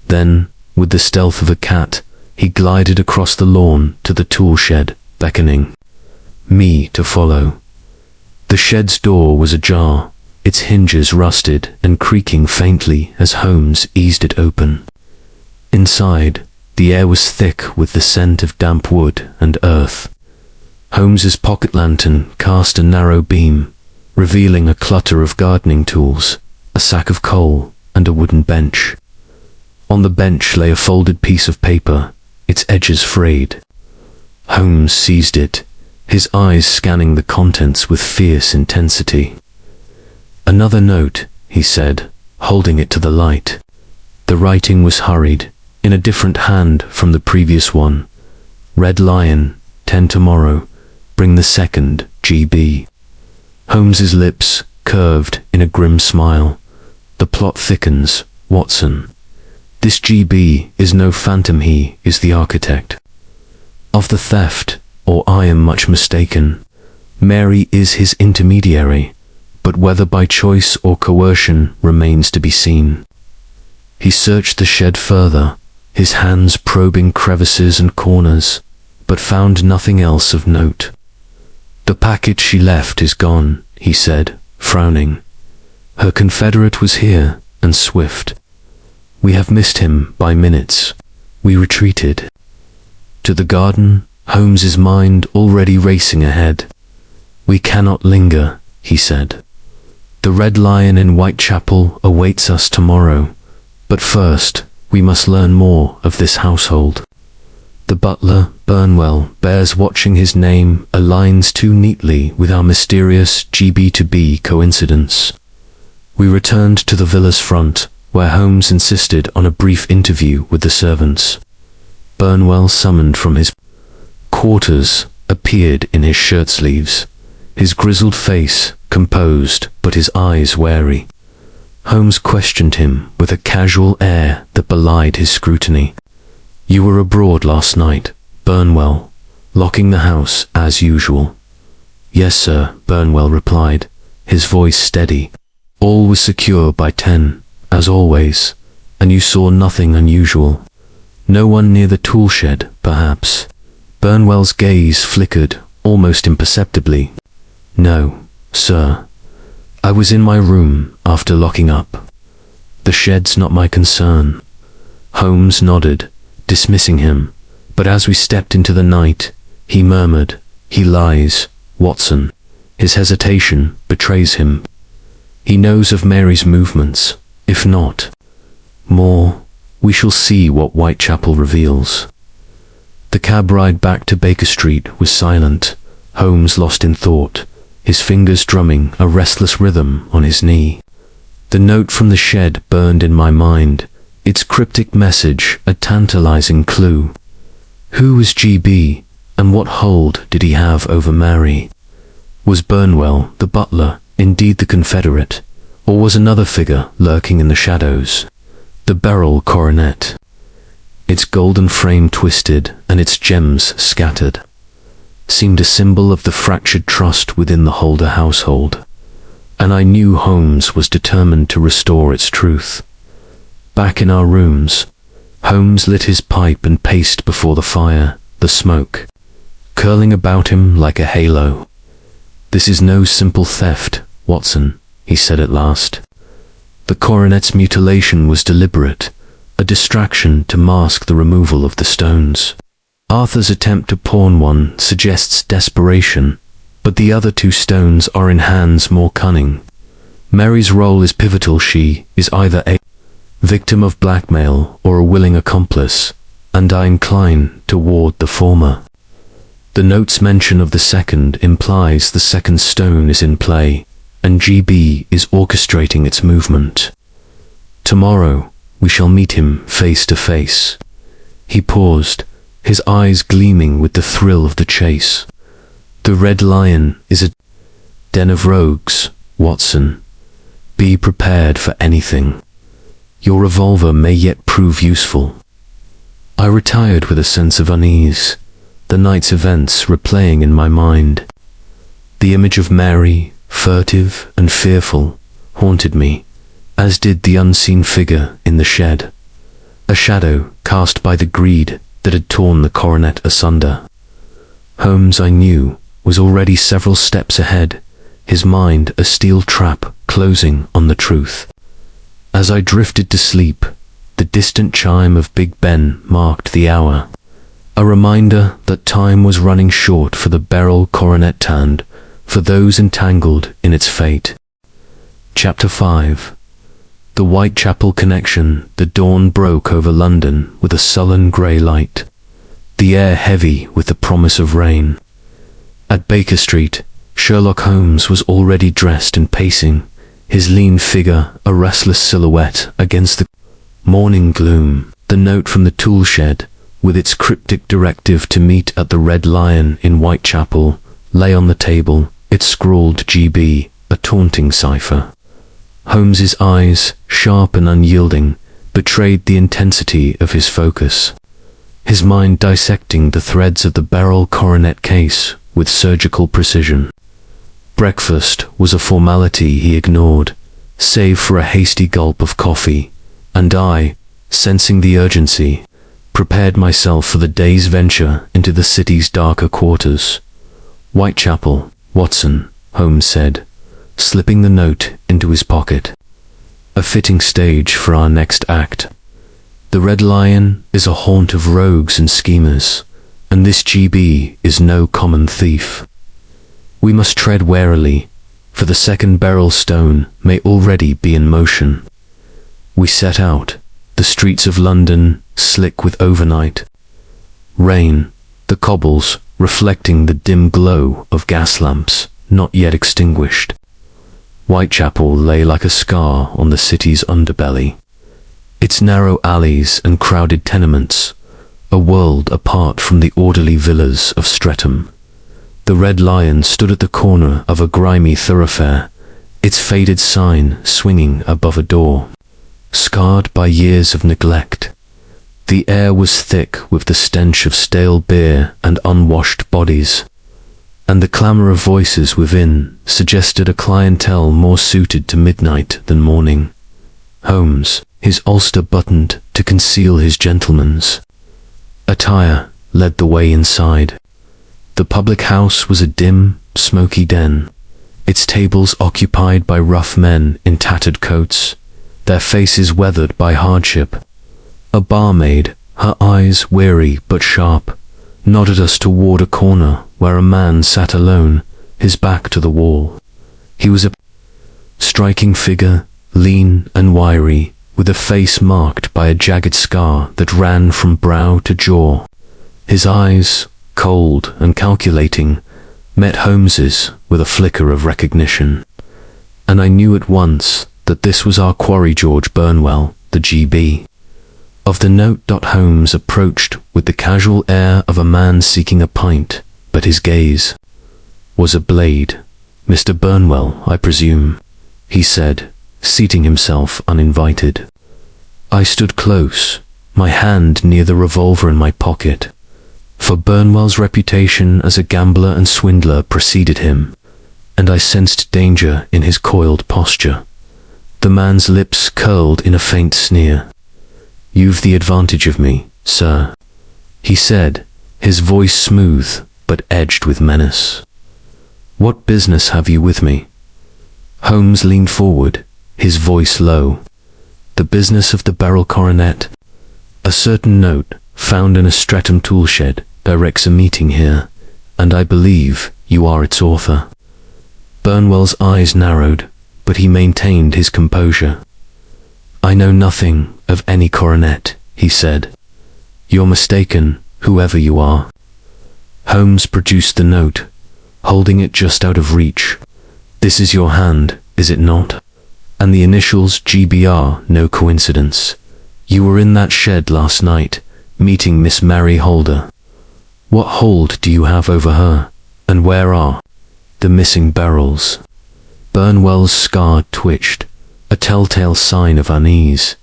Then, with the stealth of a cat, he glided across the lawn to the tool shed, beckoning me to follow. The shed's door was ajar, its hinges rusted and creaking faintly as Holmes eased it open. Inside, the air was thick with the scent of damp wood and earth. Holmes's pocket lantern cast a narrow beam, revealing a clutter of gardening tools, a sack of coal, and a wooden bench. On the bench lay a folded piece of paper, its edges frayed. Holmes seized it, his eyes scanning the contents with fierce intensity. "Another note," he said, holding it to the light. The writing was hurried, in a different hand from the previous one. "Red Lion, 10 tomorrow. Bring the second, GB." Holmes's lips curved in a grim smile. "The plot thickens, Watson. This GB is no phantom. He is the architect of the theft, or I am much mistaken. Mary is his intermediary, but whether by choice or coercion remains to be seen." He searched the shed further, his hands probing crevices and corners, but found nothing else of note. "The packet she left is gone," he said, frowning. "Her confederate was here, and swift. We have missed him by minutes." We retreated to the garden, Holmes's mind already racing ahead. "We cannot linger," he said. "The Red Lion in Whitechapel awaits us tomorrow, but first we must learn more of this household. The butler, Burnwell, bears watching. His name aligns too neatly with our mysterious GB-to-B coincidence." We returned to the villa's front, where Holmes insisted on a brief interview with the servants. Burnwell, summoned from his quarters, appeared in his shirt sleeves, his grizzled face composed but his eyes wary. Holmes questioned him with a casual air that belied his scrutiny. "You were abroad last night, Burnwell, locking the house as usual." "Yes, sir," Burnwell replied, his voice steady. "All was secure by 10, as always, and you saw nothing unusual. No one near the tool shed, perhaps?" Burnwell's gaze flickered, almost imperceptibly. "No, sir. I was in my room after locking up. The shed's not my concern." Holmes nodded, dismissing him, but as we stepped into the night, he murmured, "He lies, Watson. His hesitation betrays him. He knows of Mary's movements. If not more, we shall see what Whitechapel reveals." The cab ride back to Baker Street was silent, Holmes lost in thought, his fingers drumming a restless rhythm on his knee. The note from the shed burned in my mind, its cryptic message a tantalizing clue. Who was GB, and what hold did he have over Mary? Was Burnwell, the butler, indeed the confederate, or was another figure lurking in the shadows? The Beryl Coronet, its golden frame twisted and its gems scattered, seemed a symbol of the fractured trust within the Holder household, and I knew Holmes was determined to restore its truth. Back in our rooms, Holmes lit his pipe and paced before the fire, the smoke curling about him like a halo. "This is no simple theft, Watson," he said at last. "The coronet's mutilation was deliberate, a distraction to mask the removal of the stones. Arthur's attempt to pawn one suggests desperation, but the other two stones are in hands more cunning. Mary's role is pivotal. She is either a victim of blackmail or a willing accomplice, and I incline toward the former. The note's mention of the second implies the second stone is in play, and GB is orchestrating its movement. Tomorrow we shall meet him face to face." He paused, his eyes gleaming with the thrill of the chase. "The Red Lion is a den of rogues, Watson. Be prepared for anything. Your revolver may yet prove useful." I retired with a sense of unease, the night's events replaying in my mind. The image of Mary, furtive and fearful, haunted me, as did the unseen figure in the shed, a shadow cast by the greed that had torn the coronet asunder. Holmes, I knew, was already several steps ahead, his mind a steel trap closing on the truth. As I drifted to sleep, the distant chime of Big Ben marked the hour, a reminder that time was running short for the Beryl Coronet and for those entangled in its fate. Chapter 5. The Whitechapel Connection. The dawn broke over London with a sullen grey light, the air heavy with the promise of rain. At Baker Street, Sherlock Holmes was already dressed and pacing, his lean figure a restless silhouette against the morning gloom. The note from the tool shed, with its cryptic directive to meet at the Red Lion in Whitechapel, lay on the table. It scrawled GB, a taunting cipher. Holmes's eyes, sharp and unyielding, betrayed the intensity of his focus, his mind dissecting the threads of the Beryl Coronet case with surgical precision. Breakfast was a formality he ignored, save for a hasty gulp of coffee, and I, sensing the urgency, prepared myself for the day's venture into the city's darker quarters. "Whitechapel, Watson," Holmes said, slipping the note into his pocket. "A fitting stage for our next act. The Red Lion is a haunt of rogues and schemers, and this GB is no common thief. We must tread warily, for the second Beryl stone may already be in motion." We set out, the streets of London slick with overnight rain, the cobbles reflecting the dim glow of gas lamps not yet extinguished. Whitechapel lay like a scar on the city's underbelly, its narrow alleys and crowded tenements, a world apart from the orderly villas of Streatham. The Red Lion stood at the corner of a grimy thoroughfare, its faded sign swinging above a door, scarred by years of neglect. The air was thick with the stench of stale beer and unwashed bodies, and the clamour of voices within suggested a clientele more suited to midnight than morning. Holmes, his ulster buttoned to conceal his gentleman's attire, led the way inside. The public house was a dim, smoky den, its tables occupied by rough men in tattered coats, their faces weathered by hardship. A barmaid, her eyes weary but sharp, nodded us toward a corner where a man sat alone, his back to the wall. He was a striking figure, lean and wiry, with a face marked by a jagged scar that ran from brow to jaw. His eyes, cold and calculating, met Holmes's with a flicker of recognition, and I knew at once that this was our quarry George Burnwell, the GB. Of the note, Holmes approached with the casual air of a man seeking a pint, but his gaze was a blade. "Mr. Burnwell, I presume," he said, seating himself uninvited. I stood close, my hand near the revolver in my pocket, for Burnwell's reputation as a gambler and swindler preceded him, and I sensed danger in his coiled posture. The man's lips curled in a faint sneer. "You've the advantage of me, sir," he said, his voice smooth but edged with menace. "What business have you with me?" Holmes leaned forward, his voice low. "The business of the Beryl Coronet. A certain note, found in a Streatham tool shed, directs a meeting here, and I believe you are its author." Burnwell's eyes narrowed, but he maintained his composure. "I know nothing of any coronet," he said. "You're mistaken, whoever you are." Holmes produced the note, holding it just out of reach. "This is your hand, is it not? And the initials GBR, no coincidence. You were in that shed last night, meeting Miss Mary Holder." What hold do you have over her? And where are the missing Beryls? Burnwell's scar twitched, a telltale sign of unease,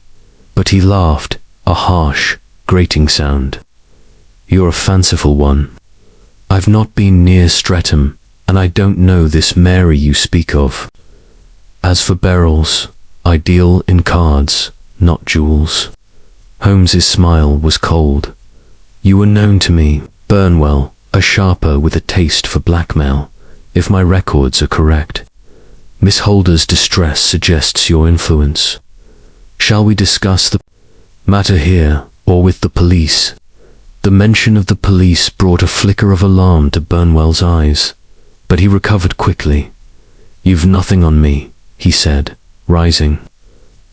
but he laughed, a harsh, grating sound. You're a fanciful one. I've not been near Streatham, and I don't know this Mary you speak of. As for Beryls, I deal in cards, not jewels. Holmes's smile was cold. You were known to me, Burnwell, a sharper with a taste for blackmail, if my records are correct. Miss Holder's distress suggests your influence. Shall we discuss the matter here, or with the police? The mention of the police brought a flicker of alarm to Burnwell's eyes, but he recovered quickly. You've nothing on me, he said, rising.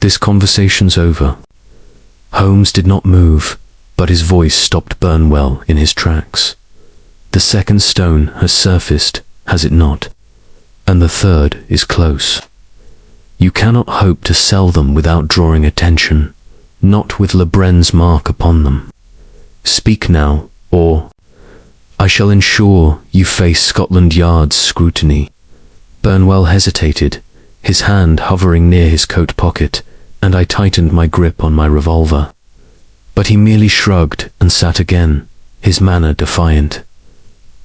This conversation's over. Holmes did not move, but his voice stopped Burnwell in his tracks. The second stone has surfaced, has it not? And the third is close. You cannot hope to sell them without drawing attention, not with Lebren's mark upon them. Speak now, or I shall ensure you face Scotland Yard's scrutiny. Burnwell hesitated, his hand hovering near his coat pocket, and I tightened my grip on my revolver. But he merely shrugged and sat again, his manner defiant.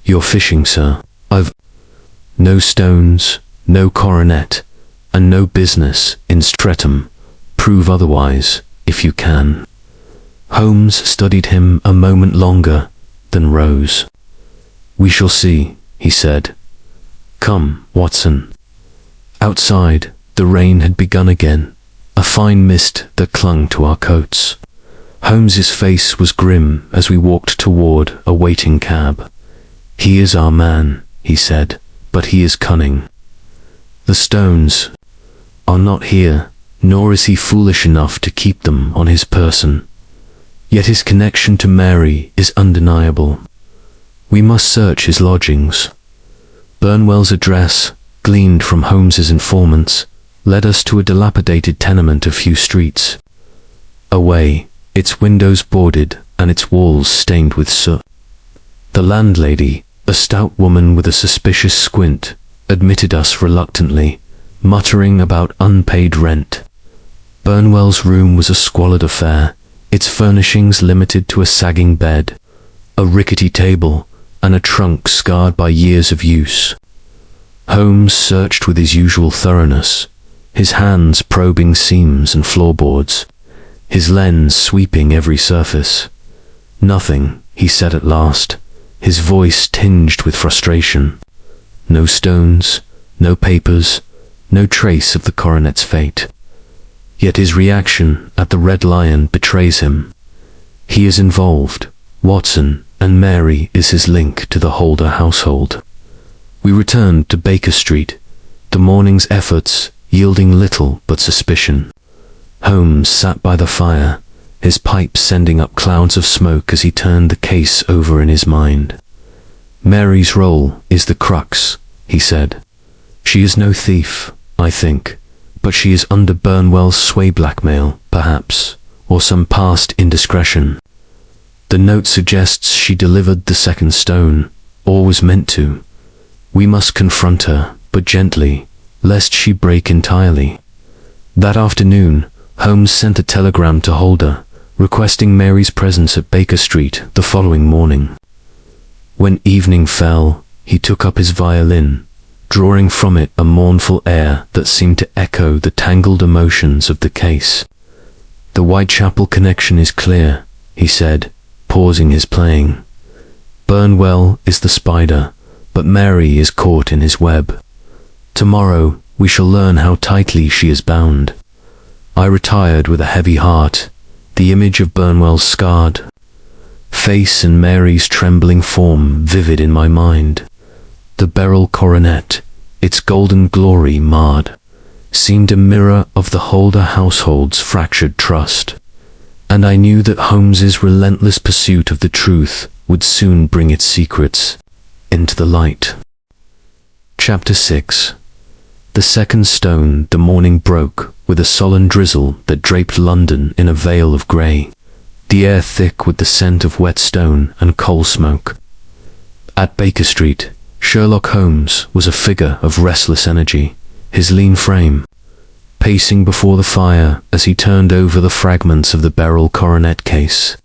You're fishing, sir. I've no stones, no coronet, and no business in Streatham. Prove otherwise, if you can. Holmes studied him a moment longer, then rose. We shall see, he said. Come, Watson. Outside, the rain had begun again, a fine mist that clung to our coats. Holmes's face was grim as we walked toward a waiting cab. He is our man, he said, but he is cunning. The stones are not here, nor is he foolish enough to keep them on his person. Yet his connection to Mary is undeniable. We must search his lodgings. Burnwell's address, gleaned from Holmes's informants, led us to a dilapidated tenement a few streets away, its windows boarded and its walls stained with soot. The landlady, a stout woman with a suspicious squint, admitted us reluctantly, muttering about unpaid rent. Burnwell's room was a squalid affair, its furnishings limited to a sagging bed, a rickety table, and a trunk scarred by years of use. Holmes searched with his usual thoroughness, his hands probing seams and floorboards, his lens sweeping every surface. Nothing, he said at last, his voice tinged with frustration. No stones, no papers, no trace of the coronet's fate. Yet his reaction at the Red Lion betrays him. He is involved. Watson and Mary is his link to the Holder household. We returned to Baker Street, the morning's efforts yielding little but suspicion. Holmes sat by the fire, his pipe sending up clouds of smoke as he turned the case over in his mind. Mary's role is the crux, he said. She is no thief, I think, but she is under Burnwell's sway blackmail, perhaps, or some past indiscretion. The note suggests she delivered the second stone, or was meant to. We must confront her, but gently, lest she break entirely. That afternoon, Holmes sent a telegram to Holder, requesting Mary's presence at Baker Street the following morning. When evening fell, he took up his violin, drawing from it a mournful air that seemed to echo the tangled emotions of the case. The Whitechapel connection is clear, he said, pausing his playing. Burnwell is the spider, but Mary is caught in his web. Tomorrow we shall learn how tightly she is bound. I retired with a heavy heart, the image of Burnwell's scarred face and Mary's trembling form vivid in my mind. The Beryl Coronet, its golden glory marred, seemed a mirror of the Holder household's fractured trust, and I knew that Holmes's relentless pursuit of the truth would soon bring its secrets into the light. Chapter 6. The second stone. The morning broke with a sullen drizzle that draped London in a veil of grey, the air thick with the scent of wet stone and coal smoke. At Baker Street, Sherlock Holmes was a figure of restless energy, his lean frame pacing before the fire as he turned over the fragments of the Beryl Coronet case.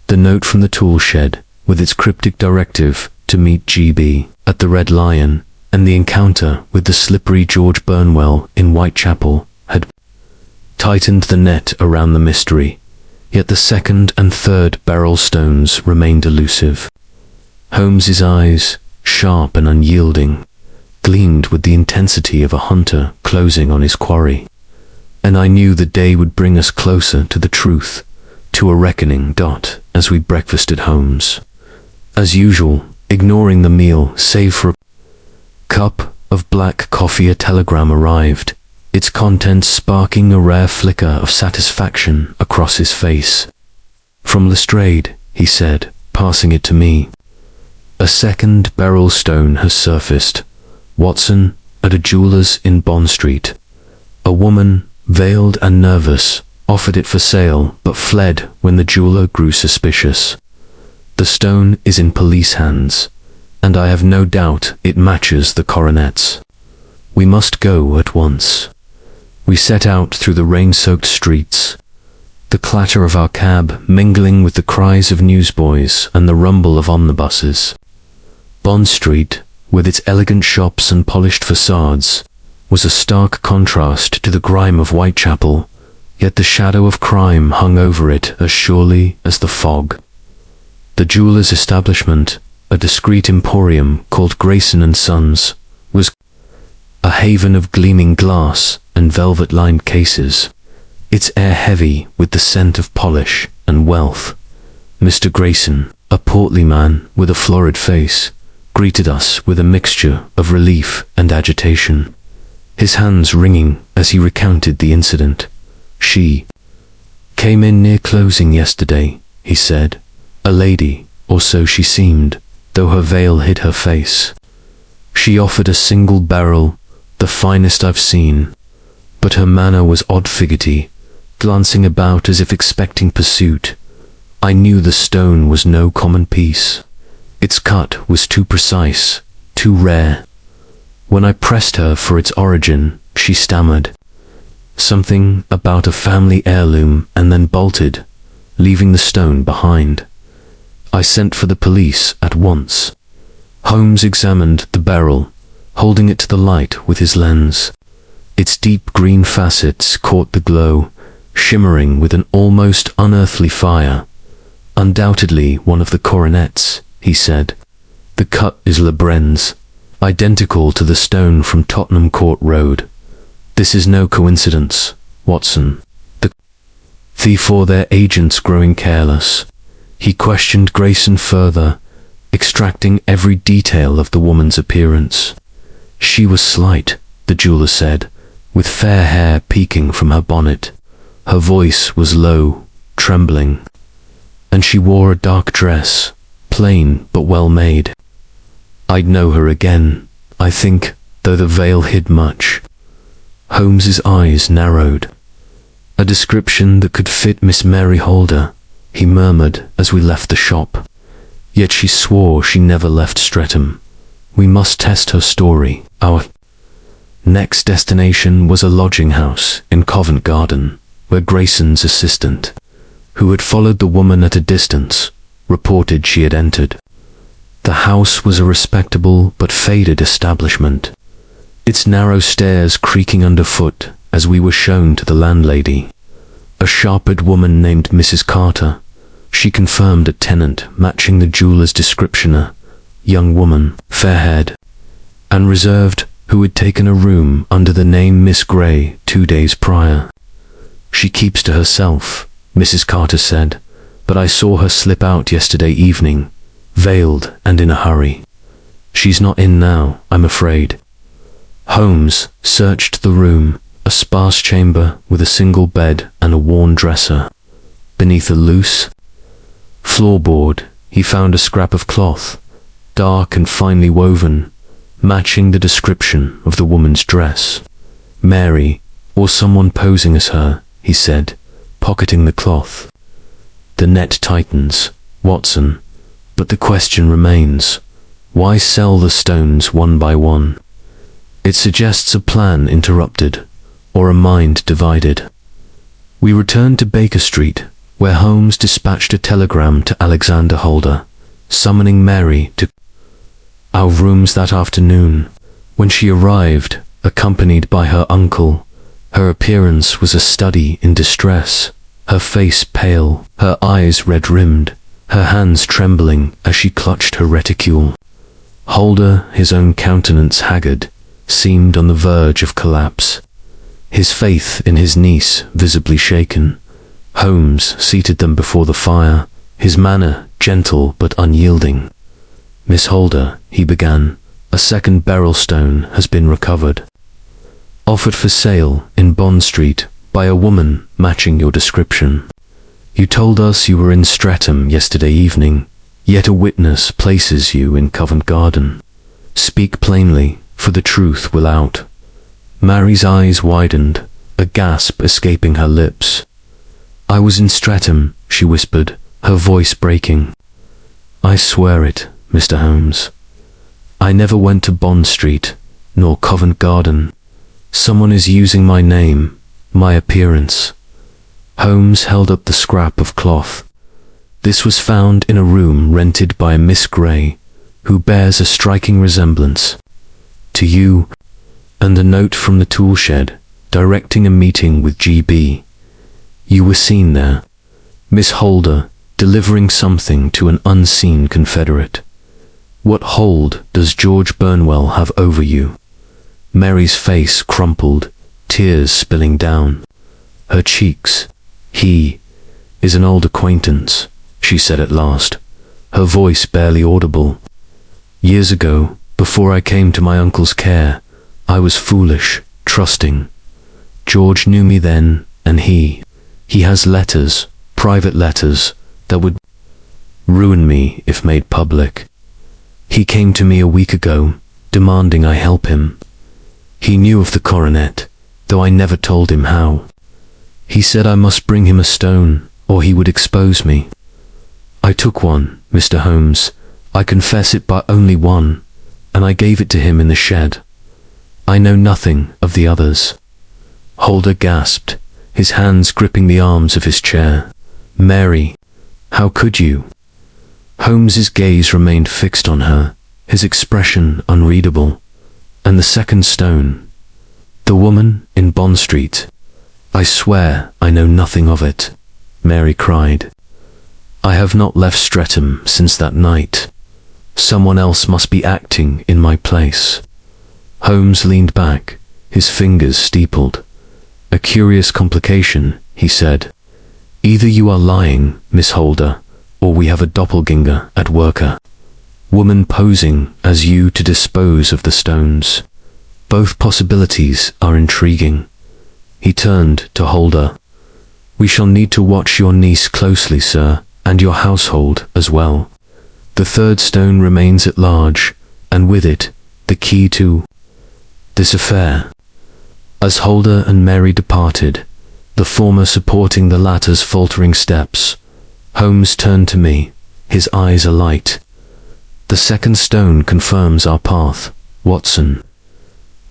The note from the tool shed, with its cryptic directive to meet GB at the Red Lion, and the encounter with the slippery George Burnwell in Whitechapel, had tightened the net around the mystery, yet the second and third Beryl stones remained elusive. Holmes's eyes, sharp and unyielding, gleamed with the intensity of a hunter closing on his quarry, and I knew the day would bring us closer to the truth, to a reckoning. As we breakfasted Holmes, as usual, ignoring the meal save for a cup of black coffee, a telegram arrived, its contents sparking a rare flicker of satisfaction across his face. "From Lestrade," he said, passing it to me. "A second Beryl stone has surfaced, Watson, at a jeweller's in Bond Street. A woman, veiled and nervous, offered it for sale but fled when the jeweller grew suspicious. The stone is in police hands, and I have no doubt it matches the coronets. We must go at once." We set out through the rain-soaked streets, the clatter of our cab mingling with the cries of newsboys and the rumble of omnibuses. Bond Street, with its elegant shops and polished facades, was a stark contrast to the grime of Whitechapel, yet the shadow of crime hung over it as surely as the fog. The jeweller's establishment, a discreet emporium called Grayson & Sons, was a haven of gleaming glass and velvet-lined cases, its air heavy with the scent of polish and wealth. Mr. Grayson, a portly man with a florid face, greeted us with a mixture of relief and agitation, his hands wringing as he recounted the incident. "She came in near closing yesterday," he said. "A lady, or so she seemed, though her veil hid her face. She offered a single Beryl, the finest I've seen, but her manner was odd-figuredy, glancing about as if expecting pursuit. I knew the stone was no common piece. Its cut was too precise, too rare. When I pressed her for its origin, she stammered something about a family heirloom and then bolted, leaving the stone behind. I sent for the police at once." Holmes examined the Beryl, holding it to the light with his lens. Its deep green facets caught the glow, shimmering with an almost unearthly fire. "Undoubtedly one of the coronets," he said. "The cut is Lebren's, identical to the stone from Tottenham Court Road. This is no coincidence, Watson. The thief or their agents growing careless?" He questioned Grayson further, extracting every detail of the woman's appearance. "She was slight," the jeweller said, with fair hair peeking from her bonnet. Her voice was low, trembling, and she wore a dark dress, plain but well made. "I'd know her again, I think, though the veil hid much." Holmes's eyes narrowed. "A description that could fit Miss Mary Holder," he murmured as we left the shop. "Yet she swore she never left Streatham. We must test her story." Our next destination was a lodging house in Covent Garden, where Grayson's assistant, who had followed the woman at a distance, reported she had entered. The house was a respectable but faded establishment, its narrow stairs creaking underfoot as we were shown to the landlady, a sharp-eyed woman named Mrs. Carter. She confirmed a tenant matching the jeweller's description, a young woman, fair-haired and reserved, who had taken a room under the name Miss Gray 2 days prior. "She keeps to herself," Mrs. Carter said, "but I saw her slip out yesterday evening, veiled and in a hurry. She's not in now, I'm afraid." Holmes searched the room, a sparse chamber with a single bed and a worn dresser. Beneath a loose floorboard, he found a scrap of cloth, dark and finely woven, matching the description of the woman's dress. "Mary, or someone posing as her," he said, pocketing the cloth. "The net tightens, Watson, but the question remains, Why sell the stones one by one? It suggests a plan interrupted, or a mind divided. We returned to Baker Street, where Holmes dispatched a telegram to Alexander Holder, summoning Mary to our rooms that afternoon. When she arrived, accompanied by her uncle, her appearance was a study in distress, her face pale, her eyes red-rimmed, her hands trembling as she clutched her reticule. Holder, his own countenance haggard, seemed on the verge of collapse, his faith in his niece visibly shaken. Holmes seated them before the fire, his manner gentle but unyielding. "Miss Holder," he began, "a second beryl stone has been recovered. Offered for sale in Bond Street by a woman matching your description. You told us you were in Streatham yesterday evening, yet a witness places you in Covent Garden. Speak plainly, for the truth will out." Mary's eyes widened, a gasp escaping her lips. "I was in Streatham," she whispered, her voice breaking. "I swear it, Mr. Holmes. I never went to Bond Street, nor Covent Garden. Someone is using my name, my appearance." Holmes held up the scrap of cloth. "This was found in a room rented by a Miss Grey, who bears a striking resemblance to you, and a note from the tool shed, directing a meeting with GB. You were seen there, Miss Holder, delivering something to an unseen confederate. What hold does George Burnwell have over you?" Mary's face crumpled, tears spilling down her cheeks. "He is an old acquaintance," she said at last, her voice barely audible. "Years ago, before I came to my uncle's care, I was foolish, trusting. George knew me then, and he has letters, private letters, that would ruin me if made public. He came to me a week ago, demanding I help him. He knew of the coronet, though I never told him how. He said I must bring him a stone, or he would expose me. I took one, Mr. Holmes, I confess it, but only one, and I gave it to him in the shed. I know nothing of the others." Holder gasped, his hands gripping the arms of his chair. "Mary, how could you?" Holmes's gaze remained fixed on her, his expression unreadable. "And the second stone? The woman in Bond Street?" "I swear I know nothing of it," Mary cried. "I have not left Streatham since that night. Someone else must be acting in my place." Holmes leaned back, his fingers steepled. "A curious complication," he said. "Either you are lying, Miss Holder, or we have a doppelganger at work, a woman posing as you to dispose of the stones. Both possibilities are intriguing." He turned to Holder. "We shall need to watch your niece closely, sir, and your household as well. The third stone remains at large, and with it, the key to this affair." As Holder and Mary departed, the former supporting the latter's faltering steps, Holmes turned to me, his eyes alight. "The second stone confirms our path, Watson.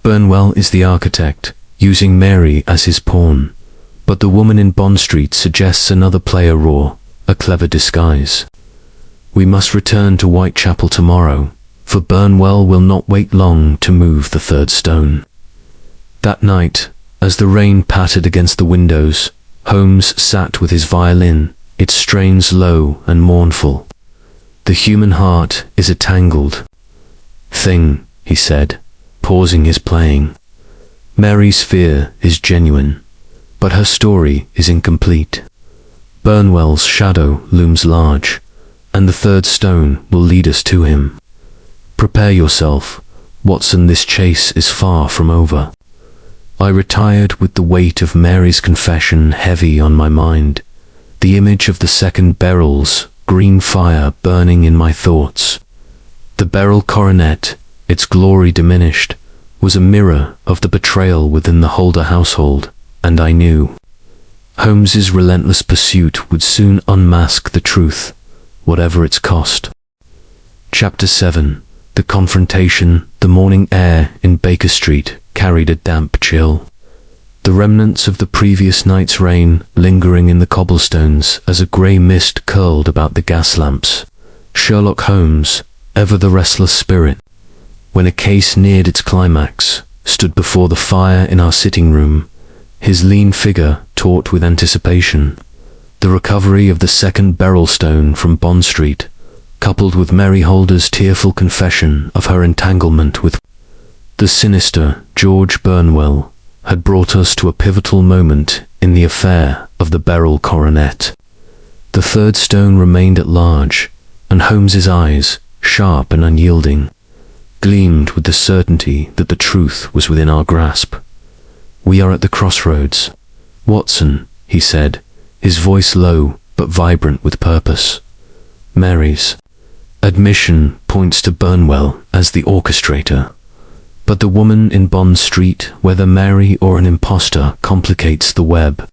Burnwell is the architect, using Mary as his pawn, but the woman in Bond Street suggests another player raw, a clever disguise. We must return to Whitechapel tomorrow, for Burnwell will not wait long to move the third stone." That night, as the rain pattered against the windows, Holmes sat with his violin, its strains low and mournful. "The human heart is a tangled thing," he said, pausing his playing. "Mary's fear is genuine, but her story is incomplete. Burnwell's shadow looms large, and the third stone will lead us to him. Prepare yourself, Watson, this chase is far from over." I retired with the weight of Mary's confession heavy on my mind, the image of the second Beryl's green fire burning in my thoughts. The Beryl Coronet, its glory diminished, was a mirror of the betrayal within the Holder household, and I knew Holmes's relentless pursuit would soon unmask the truth, whatever its cost. Chapter 7. The confrontation, the morning air in Baker Street carried a damp chill. The remnants of the previous night's rain lingering in the cobblestones as a grey mist curled about the gas lamps. Sherlock Holmes, ever the restless spirit, when a case neared its climax, stood before the fire in our sitting room, his lean figure taut with anticipation. The recovery of the second beryl stone from Bond Street, coupled with Mary Holder's tearful confession of her entanglement with the sinister George Burnwell, had brought us to a pivotal moment in the affair of the Beryl Coronet. The third stone remained at large, and Holmes's eyes, sharp and unyielding, gleamed with the certainty that the truth was within our grasp. "We are at the crossroads. Watson," he said, his voice low but vibrant with purpose. "Mary's admission points to Burnwell as the orchestrator, but the woman in Bond Street, whether Mary or an impostor, complicates the web.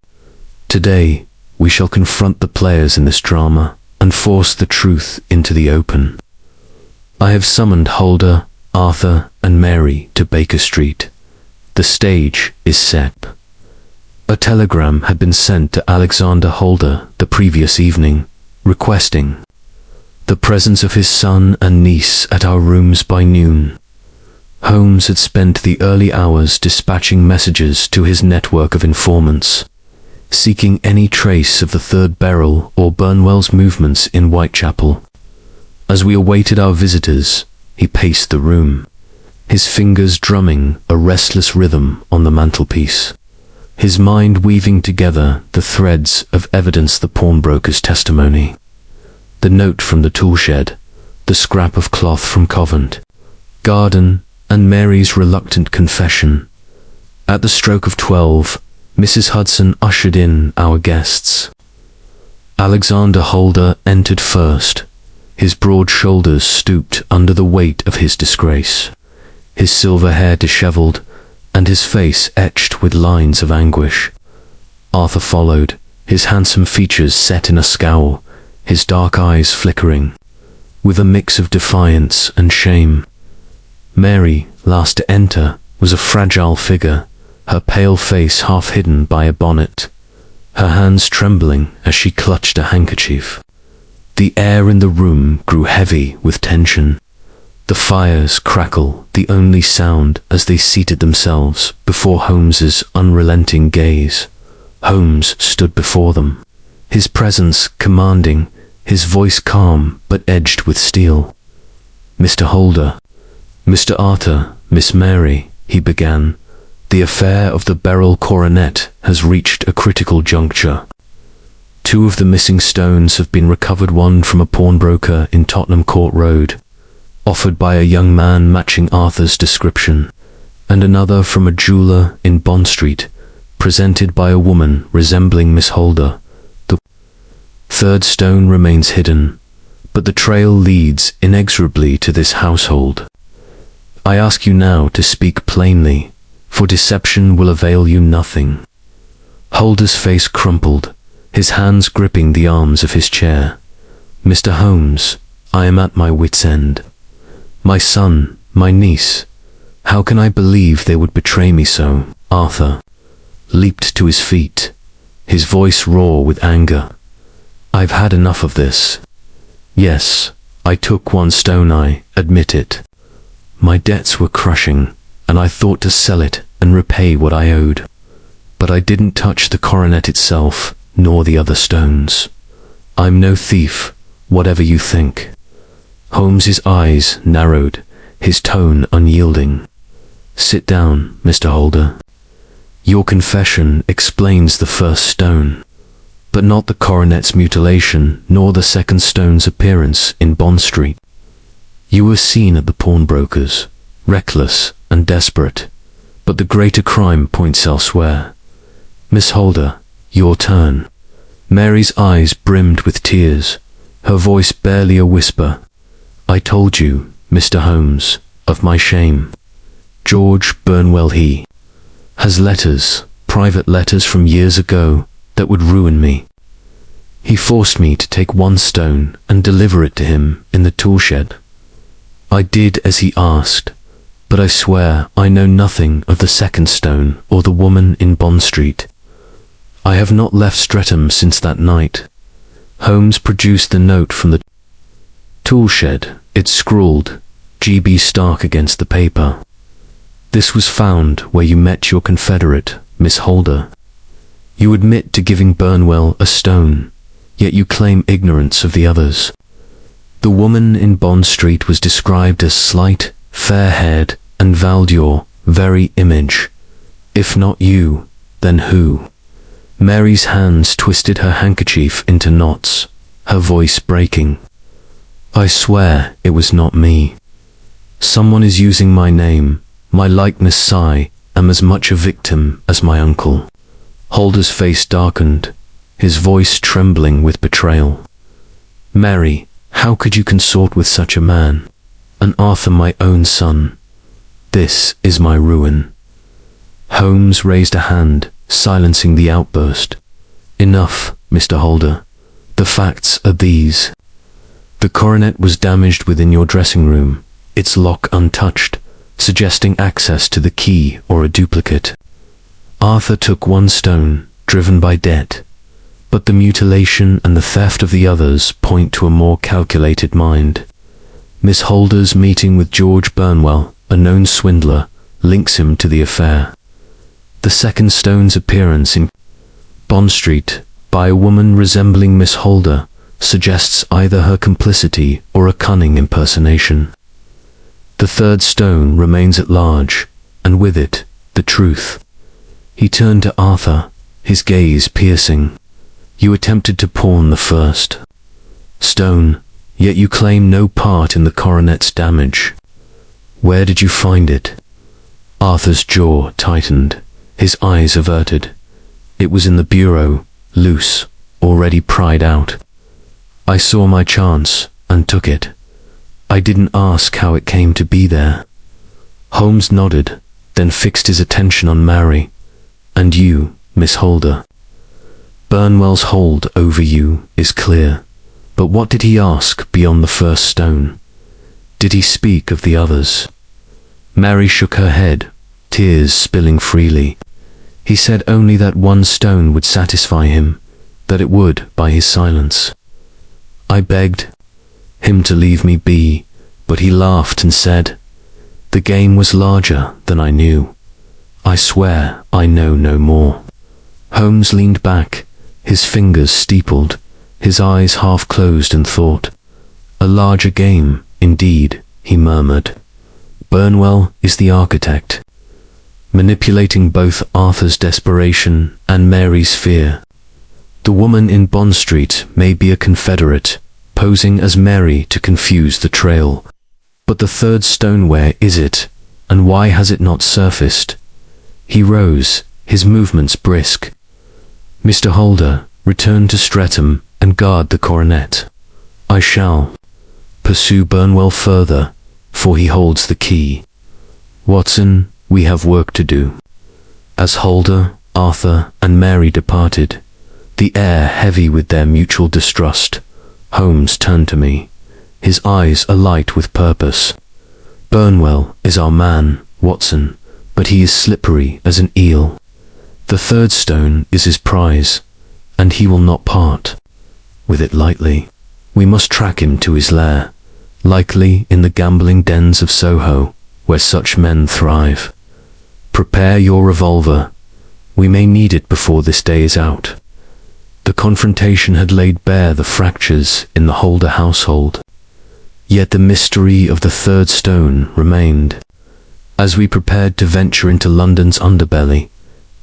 Today, we shall confront the players in this drama and force the truth into the open. I have summoned Holder, Arthur, and Mary to Baker Street. The stage is set." A telegram had been sent to Alexander Holder the previous evening, requesting the presence of his son and niece at our rooms by noon. Holmes had spent the early hours dispatching messages to his network of informants, seeking any trace of the third Beryl or Burnwell's movements in Whitechapel. As we awaited our visitors, he paced the room, his fingers drumming a restless rhythm on the mantelpiece, his mind weaving together the threads of evidence, the pawnbroker's testimony, the note from the toolshed, the scrap of cloth from Covent Garden, and Mary's reluctant confession. At the stroke of 12, Mrs. Hudson ushered in our guests. Alexander Holder entered first, his broad shoulders stooped under the weight of his disgrace, his silver hair dishevelled, and his face etched with lines of anguish. Arthur followed, his handsome features set in a scowl, his dark eyes flickering with a mix of defiance and shame. Mary, last to enter, was a fragile figure, her pale face half hidden by a bonnet, her hands trembling as she clutched a handkerchief. The air in the room grew heavy with tension. The fires crackle, the only sound as they seated themselves before Holmes's unrelenting gaze. Holmes stood before them, his presence commanding, his voice calm but edged with steel. "Mr. Holder, Mr. Arthur, Miss Mary," he began, "the affair of the Beryl Coronet has reached a critical juncture. 2 of the missing stones have been recovered, one from a pawnbroker in Tottenham Court Road, offered by a young man matching Arthur's description, and another from a jeweller in Bond Street, presented by a woman resembling Miss Holder. The third stone remains hidden, but the trail leads inexorably to this household. I ask you now to speak plainly, for deception will avail you nothing." Holder's face crumpled, his hands gripping the arms of his chair. "Mr. Holmes, I am at my wit's end. My son, my niece, how can I believe they would betray me so?" Arthur leaped to his feet, his voice raw with anger. "I've had enough of this. Yes, I took one stone, I admit it. My debts were crushing, and I thought to sell it and repay what I owed. But I didn't touch the coronet itself, nor the other stones. I'm no thief, whatever you think." Holmes's eyes narrowed, his tone unyielding. "Sit down, Mr. Holder. Your confession explains the first stone, but not the coronet's mutilation, nor the second stone's appearance in Bond Street. You were seen at the pawnbroker's, reckless and desperate, but the greater crime points elsewhere. Miss Holder, your turn." Mary's eyes brimmed with tears, her voice barely a whisper. "I told you, Mr. Holmes, of my shame. George Burnwell, he has letters, private letters from years ago, that would ruin me. He forced me to take one stone and deliver it to him in the toolshed. I did as he asked, but I swear I know nothing of the second stone or the woman in Bond Street. I have not left Streatham since that night. Holmes produced the note from the tool shed. It scrawled, G.B. Stark against the paper. This was found where you met your confederate, Miss Holder. You admit to giving Burnwell a stone, yet you claim ignorance of the others. The woman in Bond Street was described as slight, fair-haired, and valed your very image. If not you, then who? Mary's hands twisted her handkerchief into knots, her voice breaking. I swear it was not me. Someone is using my name, my likeness. I am as much a victim as my uncle. Holder's face darkened, his voice trembling with betrayal. Mary, how could you consort with such a man? And Arthur, my own son. This is my ruin. Holmes raised a hand, silencing the outburst. Enough, Mr. Holder. The facts are these. The coronet was damaged within your dressing room, its lock untouched, suggesting access to the key or a duplicate. Arthur took one stone, driven by debt, but the mutilation and the theft of the others point to a more calculated mind. Miss Holder's meeting with George Burnwell, a known swindler, links him to the affair. The second stone's appearance in Bond Street by a woman resembling Miss Holder suggests either her complicity or a cunning impersonation. The third stone remains at large, and with it, the truth. He turned to Arthur, his gaze piercing. You attempted to pawn the first stone, yet you claim no part in the coronet's damage. Where did you find it? Arthur's jaw tightened, his eyes averted. It was in the bureau, loose, already pried out. I saw my chance, and took it. I didn't ask how it came to be there. Holmes nodded, then fixed his attention on Mary. And you, Miss Holder. Burnwell's hold over you is clear, but what did he ask beyond the first stone? Did he speak of the others? Mary shook her head, tears spilling freely. He said only that one stone would satisfy him, that it would by his silence. I begged him to leave me be, but he laughed and said, the game was larger than I knew. I swear I know no more. Holmes leaned back, his fingers steepled, his eyes half closed in thought. A larger game, indeed, he murmured. Burnwell is the architect, manipulating both Arthur's desperation and Mary's fear. The woman in Bond Street may be a confederate, posing as Mary to confuse the trail. But the third stone, where is it, and why has it not surfaced? He rose, his movements brisk. Mr. Holder, return to Streatham and guard the coronet. I shall pursue Burnwell further, for he holds the key. Watson, we have work to do. As Holder, Arthur, and Mary departed, the air heavy with their mutual distrust, Holmes turned to me, his eyes alight with purpose. Burnwell is our man, Watson, but he is slippery as an eel. The third stone is his prize, and he will not part with it lightly. We must track him to his lair, likely in the gambling dens of Soho, where such men thrive. Prepare your revolver. We may need it before this day is out. The confrontation had laid bare the fractures in the Holder household. Yet the mystery of the third stone remained. As we prepared to venture into London's underbelly,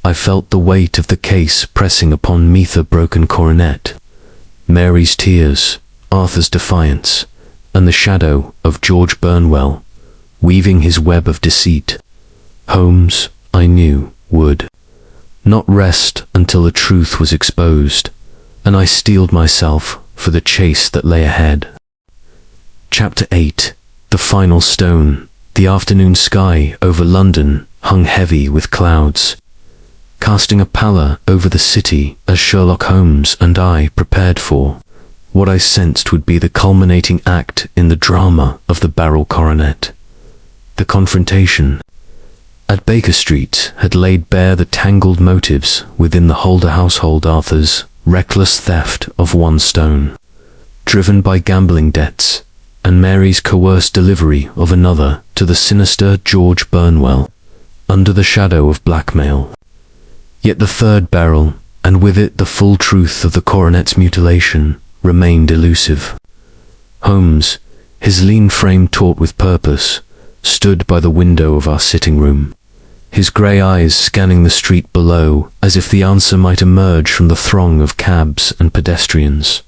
I felt the weight of the case pressing upon me. The broken coronet, Mary's tears, Arthur's defiance, and the shadow of George Burnwell, weaving his web of deceit. Holmes, I knew, would not rest until the truth was exposed, and I steeled myself for the chase that lay ahead. Chapter 8. The Final Stone. The afternoon sky over London hung heavy with clouds, casting a pallor over the city as Sherlock Holmes and I prepared for what I sensed would be the culminating act in the drama of the Beryl Coronet. The confrontation at Baker Street had laid bare the tangled motives within the Holder household. Arthur's reckless theft of one stone, driven by gambling debts, and Mary's coerced delivery of another to the sinister George Burnwell, under the shadow of blackmail. Yet the third Beryl, and with it the full truth of the coronet's mutilation, remained elusive. Holmes, his lean frame taut with purpose, stood by the window of our sitting room, his grey eyes scanning the street below as if the answer might emerge from the throng of cabs and pedestrians.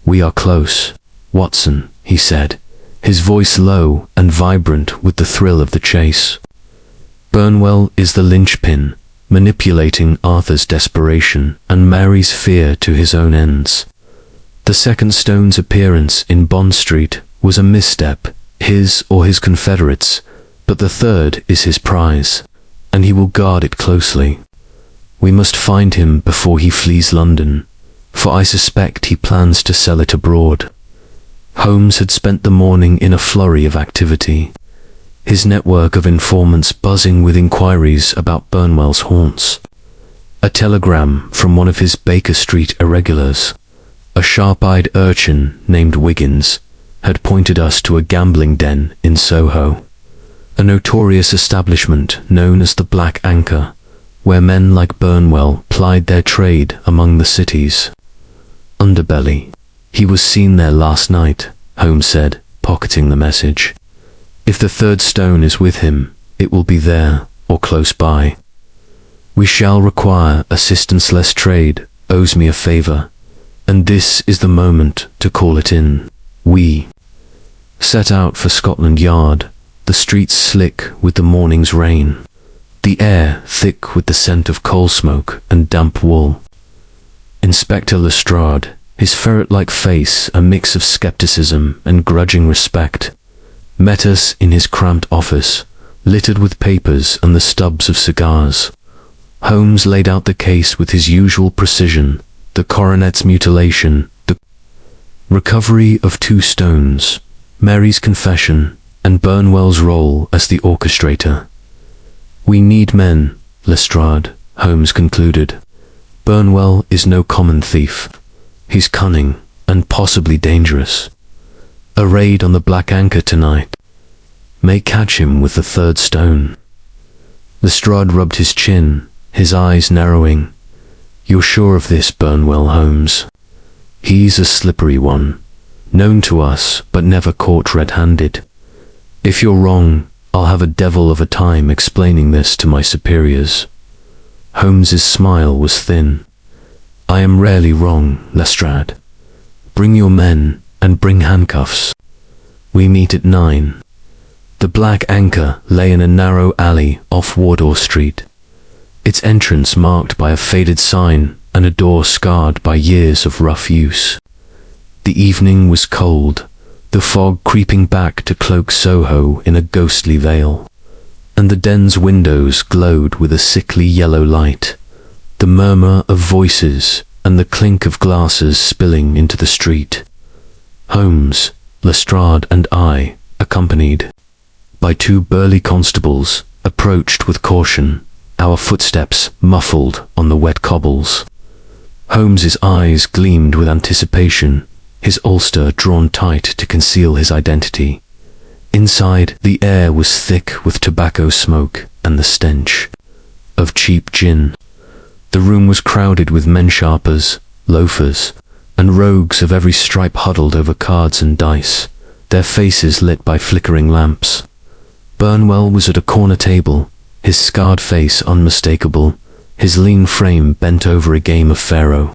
"We are close, Watson," he said, his voice low and vibrant with the thrill of the chase. "Burnwell is the linchpin, manipulating Arthur's desperation and Mary's fear to his own ends. The second stone's appearance in Bond Street was a misstep, his or his confederates', but the third is his prize, and he will guard it closely. We must find him before he flees London, for I suspect he plans to sell it abroad." Holmes had spent the morning in a flurry of activity, his network of informants buzzing with inquiries about Burnwell's haunts. A telegram from one of his Baker Street irregulars, a sharp-eyed urchin named Wiggins, had pointed us to a gambling den in Soho, a notorious establishment known as the Black Anchor, where men like Burnwell plied their trade among the city's underbelly. "He was seen there last night," Holmes said, pocketing the message. "If the third stone is with him, it will be there or close by. We shall require assistance lest trade owes me a favour, and this is the moment to call it in." We set out for Scotland Yard, the streets slick with the morning's rain, the air thick with the scent of coal smoke and damp wool. Inspector Lestrade, his ferret-like face a mix of skepticism and grudging respect, met us in his cramped office, littered with papers and the stubs of cigars. Holmes laid out the case with his usual precision: the coronet's mutilation, the recovery of 2 stones, Mary's confession, and Burnwell's role as the orchestrator. "We need men, Lestrade," Holmes concluded. "Burnwell is no common thief. He's cunning and possibly dangerous. A raid on the Black Anchor tonight may catch him with the third stone." Lestrade rubbed his chin, his eyes narrowing. "You're sure of this Burnwell, Holmes? He's a slippery one, known to us but never caught red-handed. If you're wrong, I'll have a devil of a time explaining this to my superiors." Holmes's smile was thin. "I am rarely wrong, Lestrade. Bring your men and bring handcuffs. We meet at 9. The Black Anchor lay in a narrow alley off Wardour Street, its entrance marked by a faded sign and a door scarred by years of rough use. The evening was cold, the fog creeping back to cloak Soho in a ghostly veil, and the den's windows glowed with a sickly yellow light, the murmur of voices and the clink of glasses spilling into the street. Holmes, Lestrade and I, accompanied by 2 burly constables, approached with caution, our footsteps muffled on the wet cobbles. Holmes's eyes gleamed with anticipation, his ulster drawn tight to conceal his identity. Inside, the air was thick with tobacco smoke and the stench of cheap gin. The room was crowded with men sharpers, loafers, and rogues of every stripe huddled over cards and dice, their faces lit by flickering lamps. Burnwell was at a corner table, his scarred face unmistakable, his lean frame bent over a game of faro.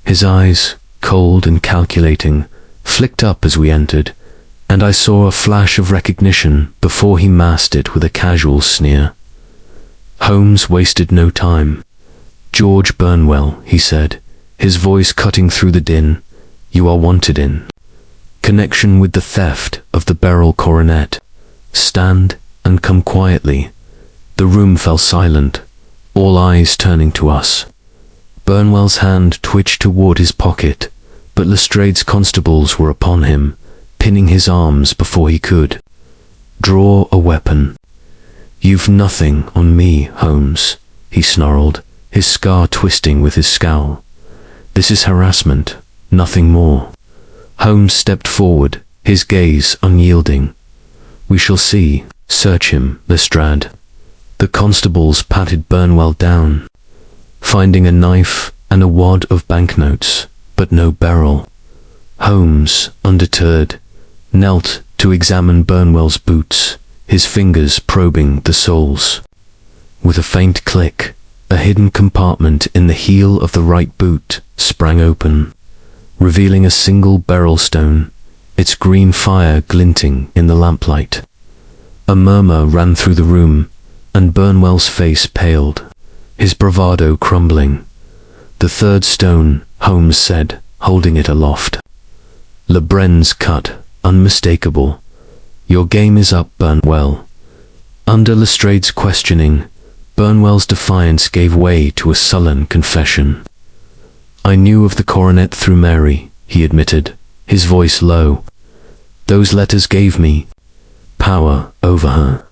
His eyes, cold and calculating, flicked up as we entered, and I saw a flash of recognition before he masked it with a casual sneer. Holmes wasted no time. "George Burnwell," he said, his voice cutting through the din, "you are wanted in connection with the theft of the Beryl Coronet. Stand and come quietly." The room fell silent, all eyes turning to us. Burnwell's hand twitched toward his pocket, but Lestrade's constables were upon him, pinning his arms before he could draw a weapon. "You've nothing on me, Holmes," he snarled, his scar twisting with his scowl. "This is harassment, nothing more." Holmes stepped forward, his gaze unyielding. "We shall see. Search him, Lestrade." The constables patted Burnwell down, finding a knife and a wad of banknotes, but no Beryl. Holmes, undeterred, knelt to examine Burnwell's boots, his fingers probing the soles. With a faint click, a hidden compartment in the heel of the right boot sprang open, revealing a single beryl stone, its green fire glinting in the lamplight. A murmur ran through the room, and Burnwell's face paled, his bravado crumbling. "The third stone," Holmes said, holding it aloft. Lebren's cut, unmistakable. "Your game is up, Burnwell." Under Lestrade's questioning, Burnwell's defiance gave way to a sullen confession. "I knew of the coronet through Mary," he admitted, his voice low. "Those letters gave me power over her.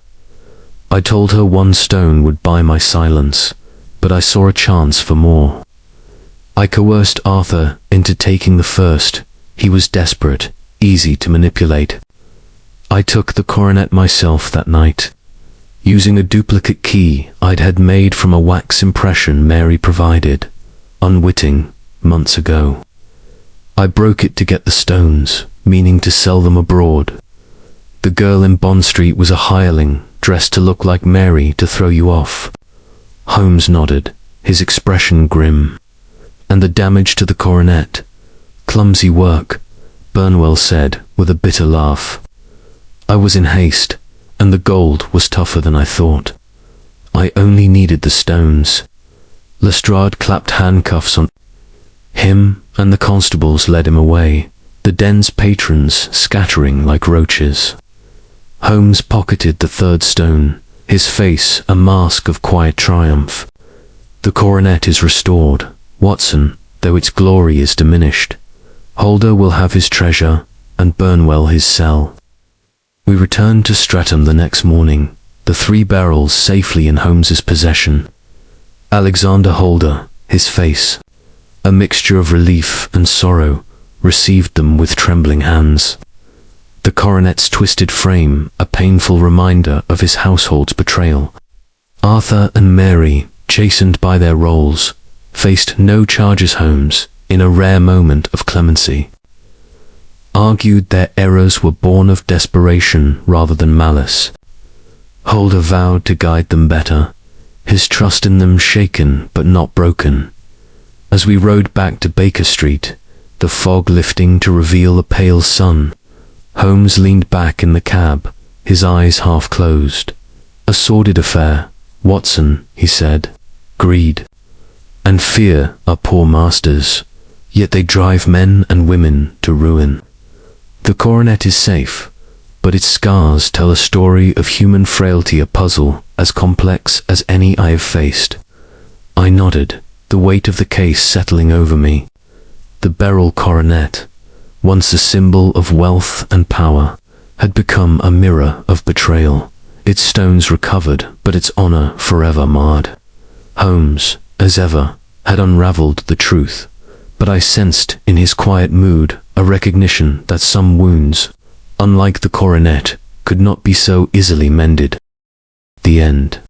I told her one stone would buy my silence, but I saw a chance for more. I coerced Arthur into taking the first. He was desperate, easy to manipulate. I took the coronet myself that night, using a duplicate key I'd had made from a wax impression Mary provided, unwitting, months ago. I broke it to get the stones, meaning to sell them abroad. The girl in Bond Street was a hireling, dressed to look like Mary to throw you off." Holmes nodded, his expression grim. "And the damage to the coronet? Clumsy work," Burnwell said with a bitter laugh. "I was in haste, and the gold was tougher than I thought. I only needed the stones." Lestrade clapped handcuffs on him, and the constables led him away, the den's patrons scattering like roaches. Holmes pocketed the third stone, his face a mask of quiet triumph. "The coronet is restored, Watson, though its glory is diminished. Holder will have his treasure, and Burnwell his cell." We returned to Streatham the next morning, the 3 barrels safely in Holmes's possession. Alexander Holder, his face a mixture of relief and sorrow, received them with trembling hands. The coronet's twisted frame, a painful reminder of his household's betrayal. Arthur and Mary, chastened by their roles, faced no charges. Holmes, in a rare moment of clemency, argued their errors were born of desperation rather than malice. Holder vowed to guide them better, his trust in them shaken but not broken. As we rode back to Baker Street, the fog lifting to reveal a pale sun, Holmes leaned back in the cab, his eyes half closed. "A sordid affair, Watson," he said. "Greed and fear are poor masters, yet they drive men and women to ruin. The coronet is safe, but its scars tell a story of human frailty, a puzzle as complex as any I have faced." I nodded, the weight of the case settling over me. The Beryl coronet, once a symbol of wealth and power, had become a mirror of betrayal. Its stones recovered, but its honor forever marred. Holmes, as ever, had unraveled the truth, but I sensed in his quiet mood a recognition that some wounds, unlike the coronet, could not be so easily mended. The end.